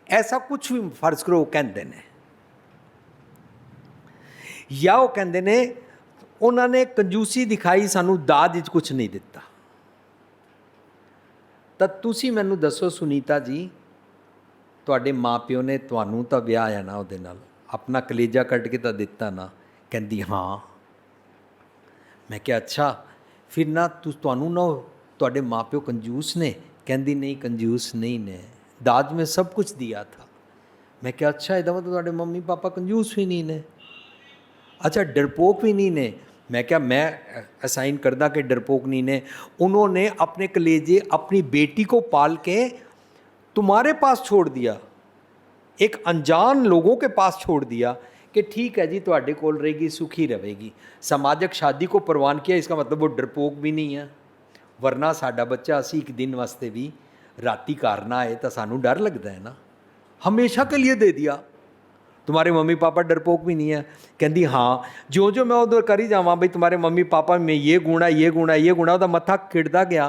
ऐसा कुछ भी फर्ज करो वो कहते हैं। या वो कहते हैं उन्होंने कंजूसी दिखाई, सानू दाज विच कुछ नहीं दिता। तो तुसी मैनू दसो सुनीता जी, तुहाडे माँ प्यो ने तुहानू तो विआह ना उहदे नाल अपना कलेजा कट के तो दिता ना? कहती हाँ। मैं क्या अच्छा फिर ना तुहानू ना तुहाडे माँ प्यो कंजूस ने? कहती नहीं कंजूस नहीं ने, दाज में सब कुछ दिया था। मैं क्या अच्छा इहदा मतलब तुहाडे मम्मी पापा कंजूस भी नहीं ने? अच्छा डरपोक भी नहीं ने? मैं क्या मैं असाइन करदा कि डरपोक नहीं ने, उन्होंने अपने कलेजे अपनी बेटी को पाल के तुम्हारे पास छोड़ दिया, एक अनजान लोगों के पास छोड़ दिया कि ठीक है जी तुहाडे कोल रहेगी, सुखी रहेगी। समाजक शादी को प्रवान किया, इसका मतलब वो डरपोक भी नहीं है। वरना साडा बच्चा असी एक दिन वास्ते भी राती घर ना आए तो सानू डर लगता है ना, हमेशा के लिए दे दिया। तुम्हारे मम्मी पापा डरपोक भी नहीं है? कहती हाँ। जो जो मैं उधर करी जावा भाई तुम्हारे मम्मी पापा में ये गुण है, ये गुण है, ये गुण है, मत्था खिड़दा गया।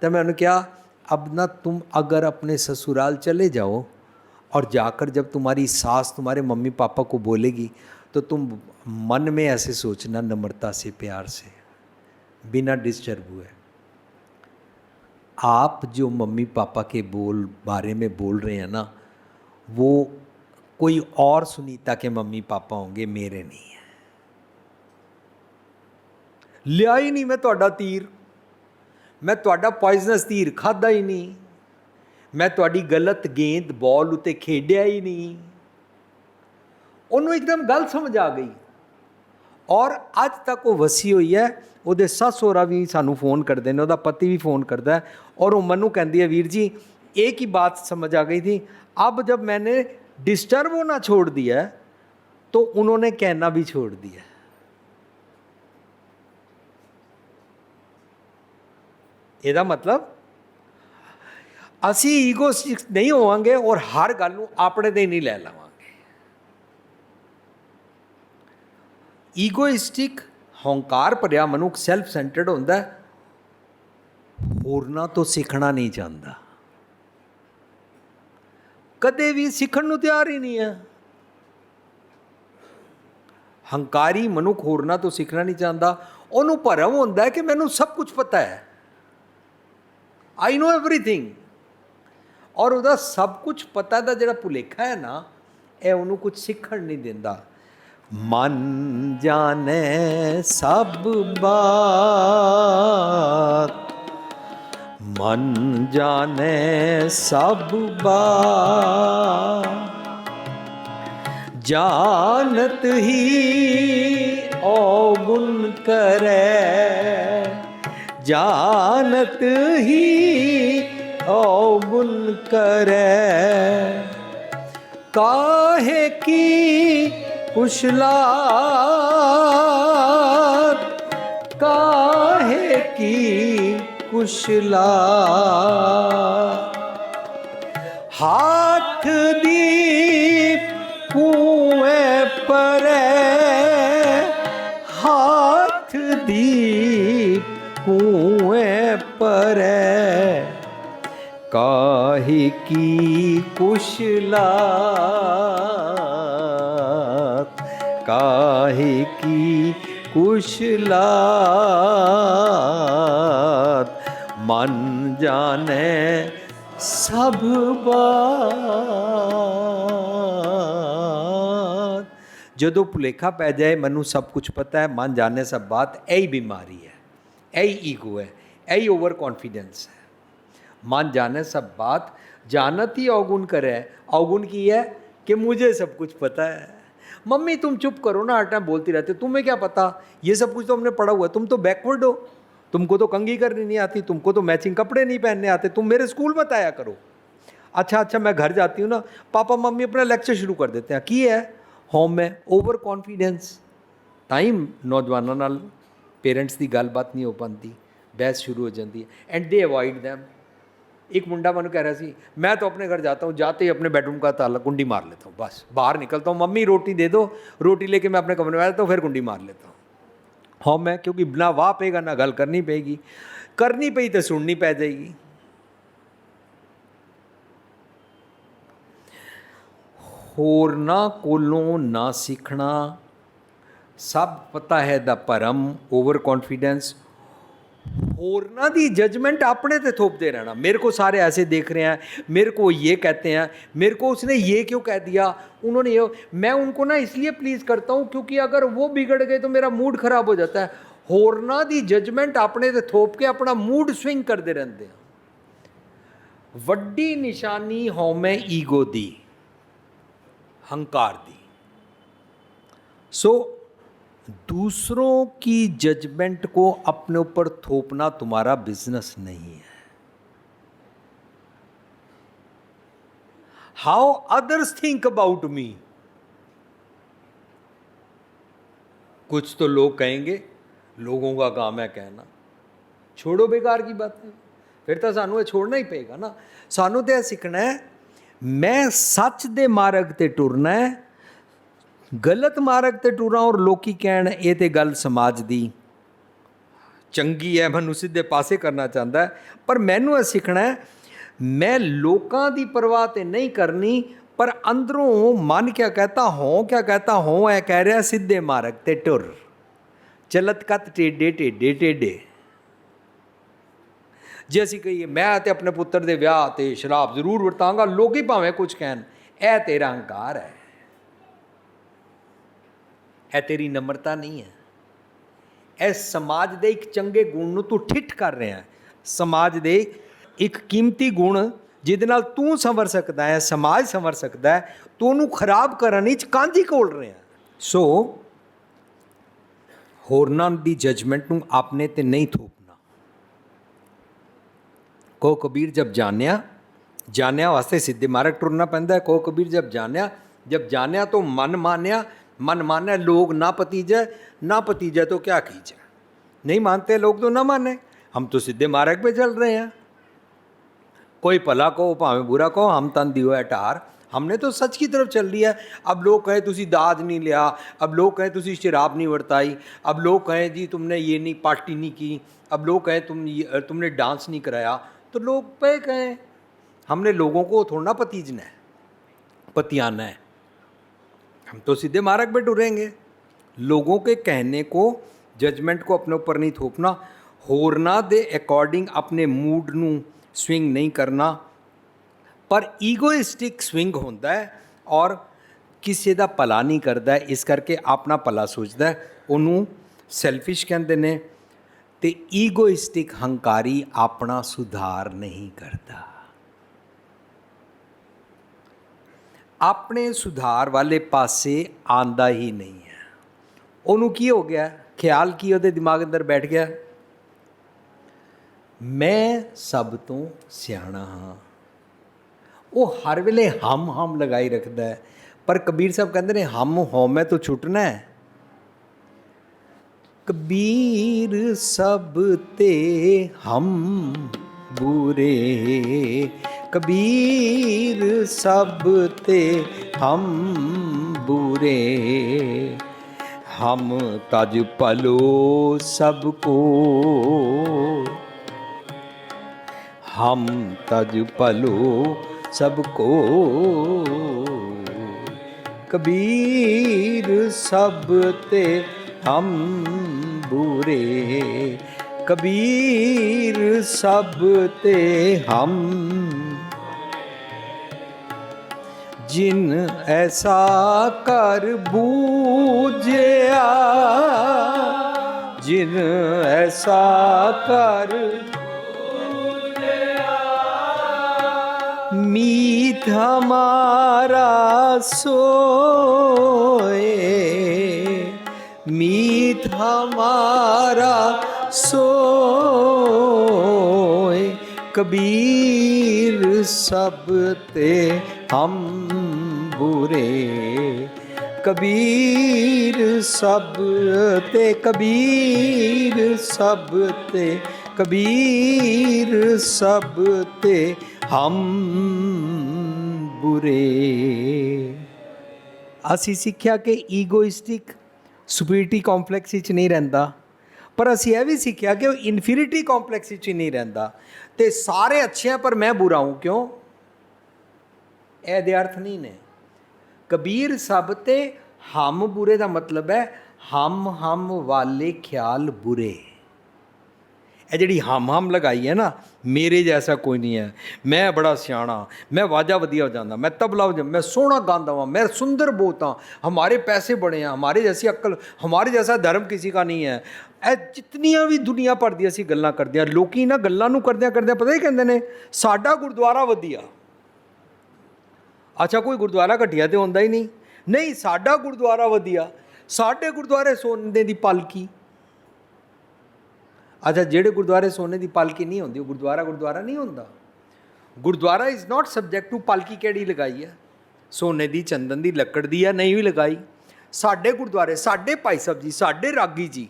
तो मैं उन्होंने कहा अब ना तुम अगर अपने ससुराल चले जाओ और जाकर जब तुम्हारी सास तुम्हारे मम्मी पापा को बोलेगी तो तुम मन में ऐसे सोचना, नम्रता से, प्यार से, बिना डिस्टर्ब हुए, आप जो मम्मी पापा के बारे में बोल रहे हैं ना, वो कोई और सुनीता के मम्मी पापा होंगे, मेरे नहीं है। लिया ही नहीं मैं ਤੁਹਾਡਾ तीर, मैं ਤੁਹਾਡਾ पॉइजनस तीर खादा ही नहीं, मैं ਤੁਹਾਡੀ गलत गेंद बॉल उत्ते खेडिया ही नहीं। ਉਹਨੂੰ एकदम गल समझ आ गई और ਅੱਜ तक वो वसी हुई है। ਉਹਦੇ ਸੱਸ ਸਹੁਰਾ ਵੀ ਸਾਨੂੰ फ़ोन करते हैं, ਉਹਦਾ पति भी फ़ोन करता है और वो मनु कहती है, वीर जी एक ही बात समझ आ गई थी, अब जब मैंने डिस्टर्ब होना छोड़ दिया तो उन्होंने कहना भी छोड़ दिया। ਇਹਦਾ मतलब ਅਸੀਂ ਈਗੋਇਸਟਿਕ नहीं ਹੋਵਾਂਗੇ और हर गल ਨੂੰ ਆਪਣੇ ਤੇ नहीं ਲੈ ਲਵਾਂਗੇ। ਈਗੋਇਸਟਿਕ ਹੰਕਾਰ ਭਰਿਆ ਮਨੁੱਖ ਸੈਲਫ ਸੈਂਟਰਡ ਹੁੰਦਾ, ਹੋਰਨਾਂ ਤੋਂ ਸਿੱਖਣਾ ਨਹੀਂ ਚਾਹੁੰਦਾ, ਕਦੇ ਵੀ ਸਿੱਖਣ ਨੂੰ ਤਿਆਰ ਹੀ ਨਹੀਂ ਹੈ। ਹੰਕਾਰੀ ਮਨੁੱਖ ਹੋਰਨਾਂ ਤੋਂ ਸਿੱਖਣਾ ਨਹੀਂ ਚਾਹੁੰਦਾ, ਉਹਨੂੰ ਭਰਮ ਹੁੰਦਾ ਹੈ ਕਿ ਮੈਨੂੰ ਸਭ ਕੁਝ ਪਤਾ ਹੈ, आई नो एवरीथिंग। और ਉਹਦਾ ਸਭ ਕੁਝ ਪਤਾ ਦਾ ਜਿਹੜਾ ਭੁਲੇਖਾ ਹੈ ਨਾ, ਇਹ ਉਹਨੂੰ ਕੁਝ ਸਿੱਖਣ ਨਹੀਂ ਦਿੰਦਾ। मन जाने सब बात, मन जाने सब बात, जानत ही अवगुण करे, जानत ही अवगुण करे, काहे की कुशलात, काहे की कुशलात, हाथ दीप कुएं परे, हाथ दीप कुएं परे, काहे की कुशलात, काहे की कुशलात, मन जाने सब बात। जदों भुलेखा पै जाए मैनू सब कुछ पता है, मन जाने सब बात, यही बीमारी है, यही ईगो है, यही ओवर कॉन्फिडेंस है। मन जाने सब बात, जानत ही अवगुण करे। अवगुण की है कि मुझे सब कुछ पता है। मम्मी तुम चुप करो ना, हर टाइम बोलती रहती, तुम्हें क्या पता, ये सब कुछ तो हमने पढ़ा हुआ है, तुम तो बैकवर्ड हो, तुमको तो कंघी करनी नहीं आती, तुमको तो मैचिंग कपड़े नहीं पहनने आते, तुम मेरे स्कूल मत आया करो। अच्छा मैं घर जाती हूँ ना, पापा मम्मी अपना लेक्चर शुरू कर देते हैं, की है होम में ओवर कॉन्फिडेंस। टाइम नौजवानों नाल पेरेंट्स की गलबात नहीं हो पाती, बहस शुरू हो जाती है एंड दे अवॉइड दैम। एक मुंडा मैंने कह रहा सी, मैं तो अपने घर जाता हूँ, जाते ही अपने बेडरूम का ताला कुंडी मार लेता हूँ, बस बाहर निकलता हूँ, मम्मी रोटी दे दो, रोटी लेके मैं अपने कमरे में आता हूँ, फिर कुंडी मार लेता हूँ। होम है, क्योंकि ना वाह पेगा ना गल करनी पेगी, करनी पई तो सुननी पै जाएगी। होरना कोलों ना सीखना, सब पता है दा भरम, ओवर कॉन्फिडेंस, होरना दी जजमेंट अपने ते थोपते रहना। मेरे को सारे ऐसे देख रहे हैं, मेरे को ये कहते हैं, मेरे को उसने ये क्यों कह दिया, उन्होंने ये, मैं उनको ना इसलिए प्लीज़ करता हूँ क्योंकि अगर वो बिगड़ गए तो मेरा मूड खराब हो जाता है। होरना दी जजमेंट अपने ते थोप के अपना मूड स्विंग करते रहते हैं। वड्डी निशानी होमे ईगो दी, हंकार दी। सो दूसरों की जजमेंट को अपने ऊपर थोपना तुम्हारा बिजनेस नहीं है। How others think about me, कुछ तो लोग कहेंगे, लोगों का काम है कहना, छोड़ो बेकार की बातें, फिर तो सानू ये छोड़ना ही पेगा ना। सानू तो यह सीखना है, मैं सच दे मार्ग ते टुरना है, गलत मार्ग ते टुरा और लोकी कहण ये तो गल समाज दी चंगी है, मैनू सीधे पासे करना चाहता है, पर मैनू यह सीखना है मैं लोकां दी परवाह ते नहीं करनी, पर अंदरों मन क्या कहता हों, क्या कहता हों, ऐ कह रहा सीधे मार्ग ते टुर, चलत कत टेढ़े टेढ़े टेढ़े। जे ਅਸੀਂ ਕਹੀਏ ਮੈਂ ਤੇ ਆਪਣੇ ਪੁੱਤਰ ਦੇ ਵਿਆਹ ਤੇ ਸ਼ਰਾਬ ਜ਼ਰੂਰ ਵਰਤਾਂਗਾ, ਲੋਕੀ ਭਾਵੇਂ ਕੁਝ ਕਹਿਣ, ਇਹ ਤੇਰਾ ਹੰਕਾਰ ਹੈ, ਇਹ ਤੇਰੀ ਨਮਰਤਾ ਨਹੀਂ ਹੈ, ਇਹ ਸਮਾਜ ਦੇ ਇੱਕ ਚੰਗੇ ਗੁਣ ਨੂੰ ਤੂੰ ਠਿੱਠ ਕਰ ਰਿਹਾ ਹੈ, ਸਮਾਜ ਦੇ ਇੱਕ ਕੀਮਤੀ ਗੁਣ ਜਿਹਦੇ ਨਾਲ ਤੂੰ ਸੰਵਰ ਸਕਦਾ ਹੈ, ਸਮਾਜ ਸੰਵਰ ਸਕਦਾ ਹੈ, ਤੂੰ ਉਹਨੂੰ ਖਰਾਬ ਕਰਨ ਵਿੱਚ ਕਾਂਝੀ ਘੋਲ ਰਿਹਾ। ਸੋ ਹੋਰਨਾਂ ਦੀ ਜਜਮੈਂਟ ਨੂੰ ਆਪਣੇ ਤੇ ਨਹੀਂ ਥੋਪਣਾ। ਕਹੋ ਕਬੀਰ ਜਬ ਜਾਣਿਆ, ਜਾਣਿਆ ਵਾਸਤੇ ਸਿੱਧੇ ਮਾਰਗ ਟੁਰਨਾ ਪੈਂਦਾ ਹੈ। ਕਹੋ ਕਬੀਰ ਜਬ ਜਾਣਿਆ तो मन मान्या, मन माने लोग ना पतीजै, ना पतीजै तो क्या कीजै। नहीं मानते लोग तो ना माने, हम तो सीधे मार्ग पे चल रहे हैं। कोई भला कहो भावें बुरा कहो, हम तन दियो है ढार, हमने तो सच की तरफ चल रही है। अब लोग कहें तुसी दाज नहीं लिया, अब लोग कहें तुसी शराब नहीं वरताई, अब लोग कहें जी तुमने ये नहीं पार्टी नहीं की, अब लोग कहें तुमने डांस नहीं कराया, तो लोग पे कहें। हमने लोगों को थोड़ा ना पतीजना है, पतियाना है, हम तो सीधे मार्ग पे टुरेंगे। लोगों के कहने को, जजमेंट को अपने ऊपर नहीं थोपना, होरना दे अकॉर्डिंग अपने मूड नू स्विंग नहीं करना। पर ईगोइस्टिक स्विंग होता है और किसी का भला नहीं करता है, इस करके अपना भला सोचता है, उन्होंने सैल्फिश कहते हैं। तो ईगोइस्टिक हंकारी अपना सुधार नहीं करता, अपने सुधार वाले पासे आंदा ही नहीं है। उन्होंने की हो गया, ख्याल की ਉਹਦੇ दिमाग अंदर बैठ गया, मैं सब तो सियाणा हाँ। वो हर वेले हम लगाई रखता है। पर कबीर साहब कहते हैं हम हो मैं तो छुटना है। कबीर सब ते हम बुरे, कबीर सब ते हम बुरे, हम तज पलो सबको, हम तज पलो सबको, कबीर सब ते हम बुरे, कबीर सब ते हम। जिन ऐसा कर बूझया, जिन ऐसा कर मीत हमारा सोए, मीत हमारा सोए, कबीर सब ते हम बुरे, कबीर सब ते, कबीर सब ते, कबीर सब ते हम बुरे। ਅਸੀਂ ਸਿੱਖਿਆ ਕਿ ਈਗੋਇਸਟਿਕ ਸੁਪੀਰੀਅਰਿਟੀ ਕੰਪਲੈਕਸ ਵਿੱਚ ਨਹੀਂ ਰਹਿੰਦਾ, ਪਰ ਅਸੀਂ ਇਹ ਵੀ ਸਿੱਖਿਆ ਕਿ ਉਹ ਇਨਫੀਰੀਅਰਿਟੀ ਕੰਪਲੈਕਸ ਵਿੱਚ ਨਹੀਂ ਰਹਿੰਦਾ। ਤੇ ਸਾਰੇ ਅੱਛੇ ਆ ਪਰ ਮੈਂ ਬੁਰਾ ਹੂੰ ਕਿਉਂ, ਇਹਦੇ ਅਰਥ ਨਹੀਂ ਨੇ। ਕਬੀਰ ਸਭ ਤੇ ਹਮ ਬੁਰੇ ਦਾ ਮਤਲਬ ਹੈ ਹਮ ਵਾਲੇ ਖਿਆਲ ਬੁਰੇ। ਇਹ ਜਿਹੜੀ ਹਮ ਲਗਾਈ ਹੈ ਨਾ, ਮੇਰੇ ਜੈਸਾ ਕੋਈ ਨਹੀਂ ਹੈ, ਮੈਂ ਬੜਾ ਸਿਆਣਾ, मैं वाजा वधिया वजांदा, मैं तबला वजा, मैं सोहना गांदा हाँ, मैं सुंदर बहुत हाँ, हमारे पैसे बड़े हैं, हमारे जैसी अक्ल, हमारे जैसा धर्म किसी का नहीं है। ਇਹ ਜਿਤਨੀਆਂ ਵੀ ਦੁਨੀਆ ਭਰ ਦੀ ਅਸੀਂ ਗੱਲਾਂ ਕਰਦੇ ਹਾਂ, ਲੋਕੀ ਨਾ ਗੱਲਾਂ ਨੂੰ ਕਰਦਿਆਂ ਪਤਾ ਹੀ ਕਹਿੰਦੇ ਨੇ ਸਾਡਾ ਗੁਰਦੁਆਰਾ ਵਧੀਆ। ਅੱਛਾ ਕੋਈ ਗੁਰਦੁਆਰਾ ਘਟੀਆ ਤੇ ਹੁੰਦਾ ਹੀ ਨਹੀਂ, ਨਹੀਂ ਸਾਡਾ ਗੁਰਦੁਆਰਾ ਵਧੀਆ, ਸਾਡੇ ਗੁਰਦੁਆਰੇ ਸੋਨੇ ਦੀ ਪਾਲਕੀ। ਅੱਛਾ ਜਿਹੜੇ ਗੁਰਦੁਆਰੇ ਸੋਨੇ ਦੀ ਪਾਲਕੀ ਨਹੀਂ ਹੁੰਦੀ ਉਹ ਗੁਰਦੁਆਰਾ ਨਹੀਂ ਹੁੰਦਾ। Gurdwara is not subject to ਪਾਲਕੀ ਕਿਹੜੀ ਲਗਾਈ ਹੈ, ਸੋਨੇ ਦੀ, ਚੰਦਨ ਦੀ, ਲੱਕੜ ਦੀ ਆ, ਨਹੀਂ ਵੀ ਲਗਾਈ। ਸਾਡੇ ਗੁਰਦੁਆਰੇ, ਸਾਡੇ ਭਾਈ ਸਾਹਿਬ ਜੀ, ਸਾਡੇ ਰਾਗੀ ਜੀ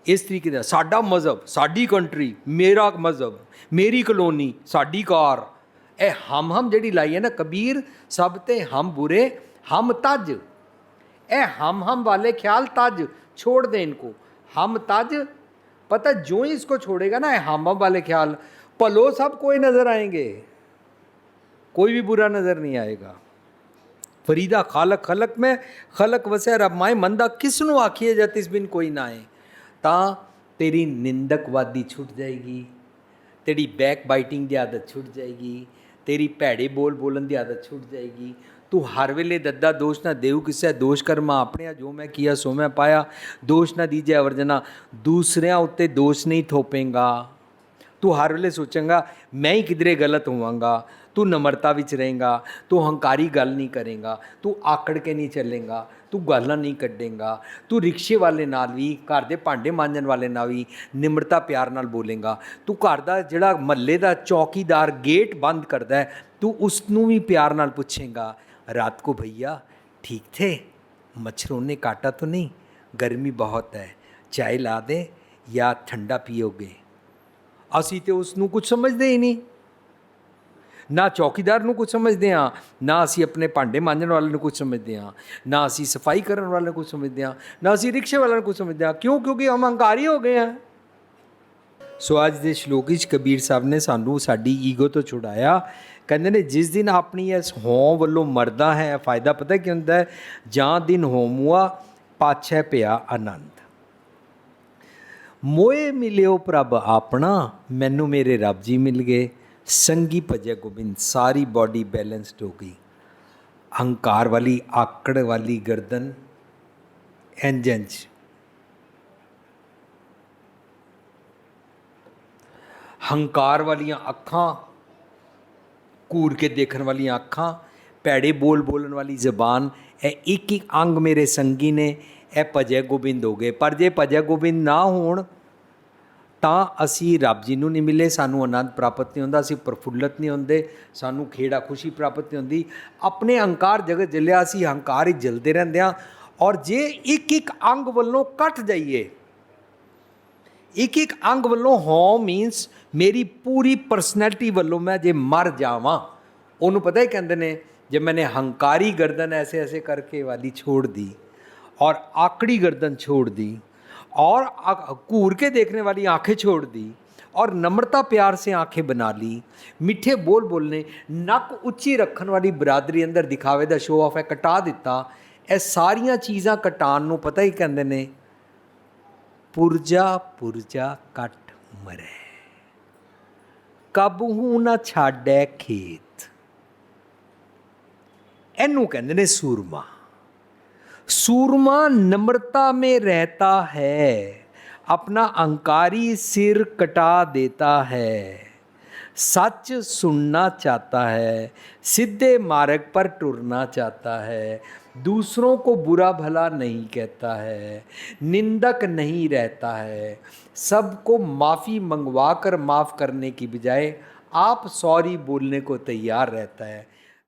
ਇਸ ਤਰੀਕੇ ਦਾ, ਸਾਡਾ ਮਜ਼ਹਬ, ਸਾਡੀ ਕੰਟਰੀ, ਮੇਰਾ ਮਜ਼ਹਬ, ਮੇਰੀ ਕਲੋਨੀ, ਸਾਡੀ ਕਾਰ, ਇਹ ਹਮ ਜਿਹੜੀ ਲਾਈ ਹੈ ਨਾ, ਕਬੀਰ ਸਭ ਤੇ ਹਮ ਬੁਰੇ, ਹਮ ਤਜ, ਇਹ ਹਮ वाले ख्याल तज छोड़ दे इनको। हम तज पता जो ही इसको छोड़ेगा ना, हम वाले ख्याल, भलो सब कोई नजर आएंगे, कोई भी बुरा नज़र नहीं आएगा। फरीदा खालक खलक में खलक वसै रब माए, मंदा किस ਨੂੰ ਆਖੀਏ ਜਾਂ ਤਿਸ ਬਿਨ ਕੋਈ ਨਾ ਆਏ। ਤਾਂ ਤੇਰੀ ਨਿੰਦਕਵਾਦੀ ਛੁੱਟ ਜਾਏਗੀ, ਤੇਰੀ ਬੈਕ ਬਾਈਟਿੰਗ ਦੀ ਆਦਤ ਛੁੱਟ ਜਾਏਗੀ, ਤੇਰੀ ਭੈੜੇ ਬੋਲ ਬੋਲਣ ਦੀ ਆਦਤ ਛੁੱਟ ਜਾਏਗੀ। ਤੂੰ ਹਰ ਵੇਲੇ ਦੱਦਾ ਦੋਸ਼ ਨਾ ਦੇਉ ਕਿਸੇ, ਦੋਸ਼ ਕਰਮਾ ਆਪਣਿਆ, ਜੋ ਮੈਂ ਕੀਆ ਸੋ ਮੈਂ ਪਾਇਆ, ਦੋਸ਼ ਨਾ ਦੀਜੇ ਅਵਰਜਨਾ, ਦੂਸਰਿਆਂ ਉੱਤੇ ਦੋਸ਼ ਨਹੀਂ ਥੋਪੇਂਗਾ। ਤੂੰ ਹਰ ਵੇਲੇ ਸੋਚੇਂਗਾ ਮੈਂ ਹੀ ਕਿਧਰੇ ਗਲਤ ਹੋਵਾਂਗਾ। ਤੂੰ ਨਮਰਤਾ ਵਿੱਚ ਰਹੇਂਗਾ, ਤੂੰ ਹੰਕਾਰੀ ਗੱਲ ਨਹੀਂ ਕਰੇਂਗਾ, ਤੂੰ ਆਕੜ ਕੇ ਨਹੀਂ ਚੱਲੇਂਗਾ, ਤੂੰ ਗਾਲਾਂ ਨਹੀਂ ਕੱਢੇਂਗਾ, ਤੂੰ ਰਿਕਸ਼ੇ ਵਾਲੇ ਨਾਲ ਵੀ, ਘਰ ਦੇ ਭਾਂਡੇ ਮਾਂਜਣ ਵਾਲੇ ਨਾਲ ਵੀ ਨਿਮਰਤਾ ਪਿਆਰ ਨਾਲ ਬੋਲੇਂਗਾ। ਤੂੰ ਘਰ ਦਾ ਜਿਹੜਾ ਮਹੱਲੇ ਦਾ ਚੌਕੀਦਾਰ ਗੇਟ ਬੰਦ ਕਰਦਾ ਹੈ, ਤੂੰ ਉਸ ਨੂੰ ਵੀ ਪਿਆਰ ਨਾਲ ਪੁੱਛੇਂਗਾ, ਰਾਤ को भैया ठीक थे, मच्छरों ने काटा तो नहीं, गर्मी बहुत है, चाय ला दे या ठंडा पियोगे। ਅਸੀਂ ਤੇ ਉਸ ਨੂੰ ਕੁਝ ਸਮਝਦੇ ਹੀ ਨਹੀਂ, ਨਾ ਚੌਕੀਦਾਰ ਨੂੰ ਕੁਝ ਸਮਝਦੇ ਹਾਂ, ਨਾ ਅਸੀਂ ਆਪਣੇ ਭਾਂਡੇ ਮਾਂਜਣ ਵਾਲੇ ਨੂੰ ਕੁਝ ਸਮਝਦੇ ਹਾਂ, ਨਾ ਅਸੀਂ ਸਫਾਈ ਕਰਨ ਵਾਲੇ ਨੂੰ ਕੁਝ ਸਮਝਦੇ ਹਾਂ, ਨਾ ਅਸੀਂ ਰਿਕਸ਼ੇ ਵਾਲਿਆਂ ਨੂੰ ਕੁਝ ਸਮਝਦੇ ਹਾਂ। ਕਿਉਂ? ਕਿਉਂਕਿ ਹਮ ਹੰਕਾਰੀ ਹੋ ਗਏ ਹਾਂ। ਸੋ ਅੱਜ ਦੇ ਸ਼ਲੋਕ ਵਿੱਚ ਕਬੀਰ ਸਾਹਿਬ ਨੇ ਸਾਨੂੰ ਸਾਡੀ ਈਗੋ ਤੋਂ ਛੁਡਾਇਆ। ਕਹਿੰਦੇ ਨੇ ਜਿਸ ਦਿਨ ਆਪਣੀ ਇਸ ਹੋਂ ਵੱਲੋਂ ਮਰਦਾ ਹੈ, ਫਾਇਦਾ ਪਤਾ ਕੀ ਹੁੰਦਾ ਹੈ? ਜਾਂ ਦਿਨ ਹੋਮੂਆ ਪਾਛੈ ਪਿਆ ਆਨੰਦ। ਮੋਏ ਮਿਲਿਓ ਪ੍ਰਭ ਆਪਣਾ, ਮੈਨੂੰ ਮੇਰੇ ਰੱਬ ਜੀ ਮਿਲ ਗਏ, ਸੰਗੀ ਭਜੈ ਗੋਬਿੰਦ, ਸਾਰੀ ਬੋਡੀ ਬੈਲੈਂਸਡ ਹੋ ਗਈ। ਹੰਕਾਰ ਵਾਲੀ ਆਕੜ ਵਾਲੀ ਗਰਦਨ ਇੰਜ ਹੰਕਾਰ ਵਾਲੀਆਂ ਅੱਖਾਂ, ਘੂਰ ਕੇ ਦੇਖਣ ਵਾਲੀਆਂ ਅੱਖਾਂ, ਭੈੜੇ ਬੋਲ ਬੋਲਣ ਵਾਲੀ ਜ਼ਬਾਨ, ਇਹ ਇੱਕ ਇੱਕ ਅੰਗ ਮੇਰੇ ਸੰਗੀ ਨੇ, ਇਹ ਭਜੈ ਗੋਬਿੰਦ ਹੋ ਗਏ। ਪਰ ਜੇ ਭਜੈ ਗੋਬਿੰਦ ਨਾ ਹੋਣ ਤਾਂ ਅਸੀਂ ਰੱਬ ਜੀ ਨੂੰ ਨਹੀਂ ਮਿਲੇ, ਸਾਨੂੰ ਆਨੰਦ ਪ੍ਰਾਪਤ ਨਹੀਂ ਹੁੰਦਾ, ਅਸੀਂ ਪ੍ਰਫੁੱਲਤ ਨਹੀਂ ਹੁੰਦੇ, ਸਾਨੂੰ ਖੇੜਾ ਖੁਸ਼ੀ ਪ੍ਰਾਪਤ ਨਹੀਂ ਹੁੰਦੀ। ਆਪਣੇ ਹੰਕਾਰ ਜਗਤ ਜਲਿਆ, ਅਸੀਂ ਹੰਕਾਰ ਹੀ ਜਲਦੇ ਰਹਿੰਦੇ ਹਾਂ। ਔਰ ਜੇ ਇੱਕ ਇੱਕ ਅੰਗ ਵੱਲੋਂ ਕੱਟ ਜਾਈਏ, ਇੱਕ ਇੱਕ ਅੰਗ ਵੱਲੋਂ ਹੋਂ ਮੀਨਸ ਮੇਰੀ ਪੂਰੀ ਪਰਸਨੈਲਿਟੀ ਵੱਲੋਂ ਮੈਂ ਜੇ ਮਰ ਜਾਵਾਂ, ਉਹਨੂੰ ਪਤਾ ਹੀ ਕਹਿੰਦੇ ਨੇ, ਜੇ मैंने हंकारी गर्दन ऐसे ऐसे करके वाली छोड़ दी और आकड़ी गर्दन छोड़ दी और घूर के देखने वाली आंखें छोड़ दी और नम्रता प्यार से आंखें बना ली, मिठे बोल बोलने, नक उच्ची रखन वाली बरादरी अंदर दिखावे दा शो ऑफ है कटा दिता। ਇਹ ਸਾਰੀਆਂ ਚੀਜ਼ਾਂ ਕਟਾਉਣ ਨੂੰ ਪਤਾ ਹੀ ਕਹਿੰਦੇ ਨੇ, ਪੁਰਜਾ ਪੁਰਜਾ ਕੱਟ ਮਰੇ, ਕਬਹੂ ਨਾ ਛਾੜੈ ਖੇਤ। ਇਹਨੂੰ ਕਹਿੰਦੇ ਨੇ ਸੂਰਮਾ। सूरमा नम्रता में रहता है, अपना अहंकारी सिर कटा देता है, सच सुनना चाहता है, सीधे मार्ग पर टुरना चाहता है, दूसरों को बुरा भला नहीं कहता है, निंदक नहीं रहता है, सबको माफ़ी मंगवा कर माफ़ करने की बजाय आप सॉरी बोलने को तैयार रहता है।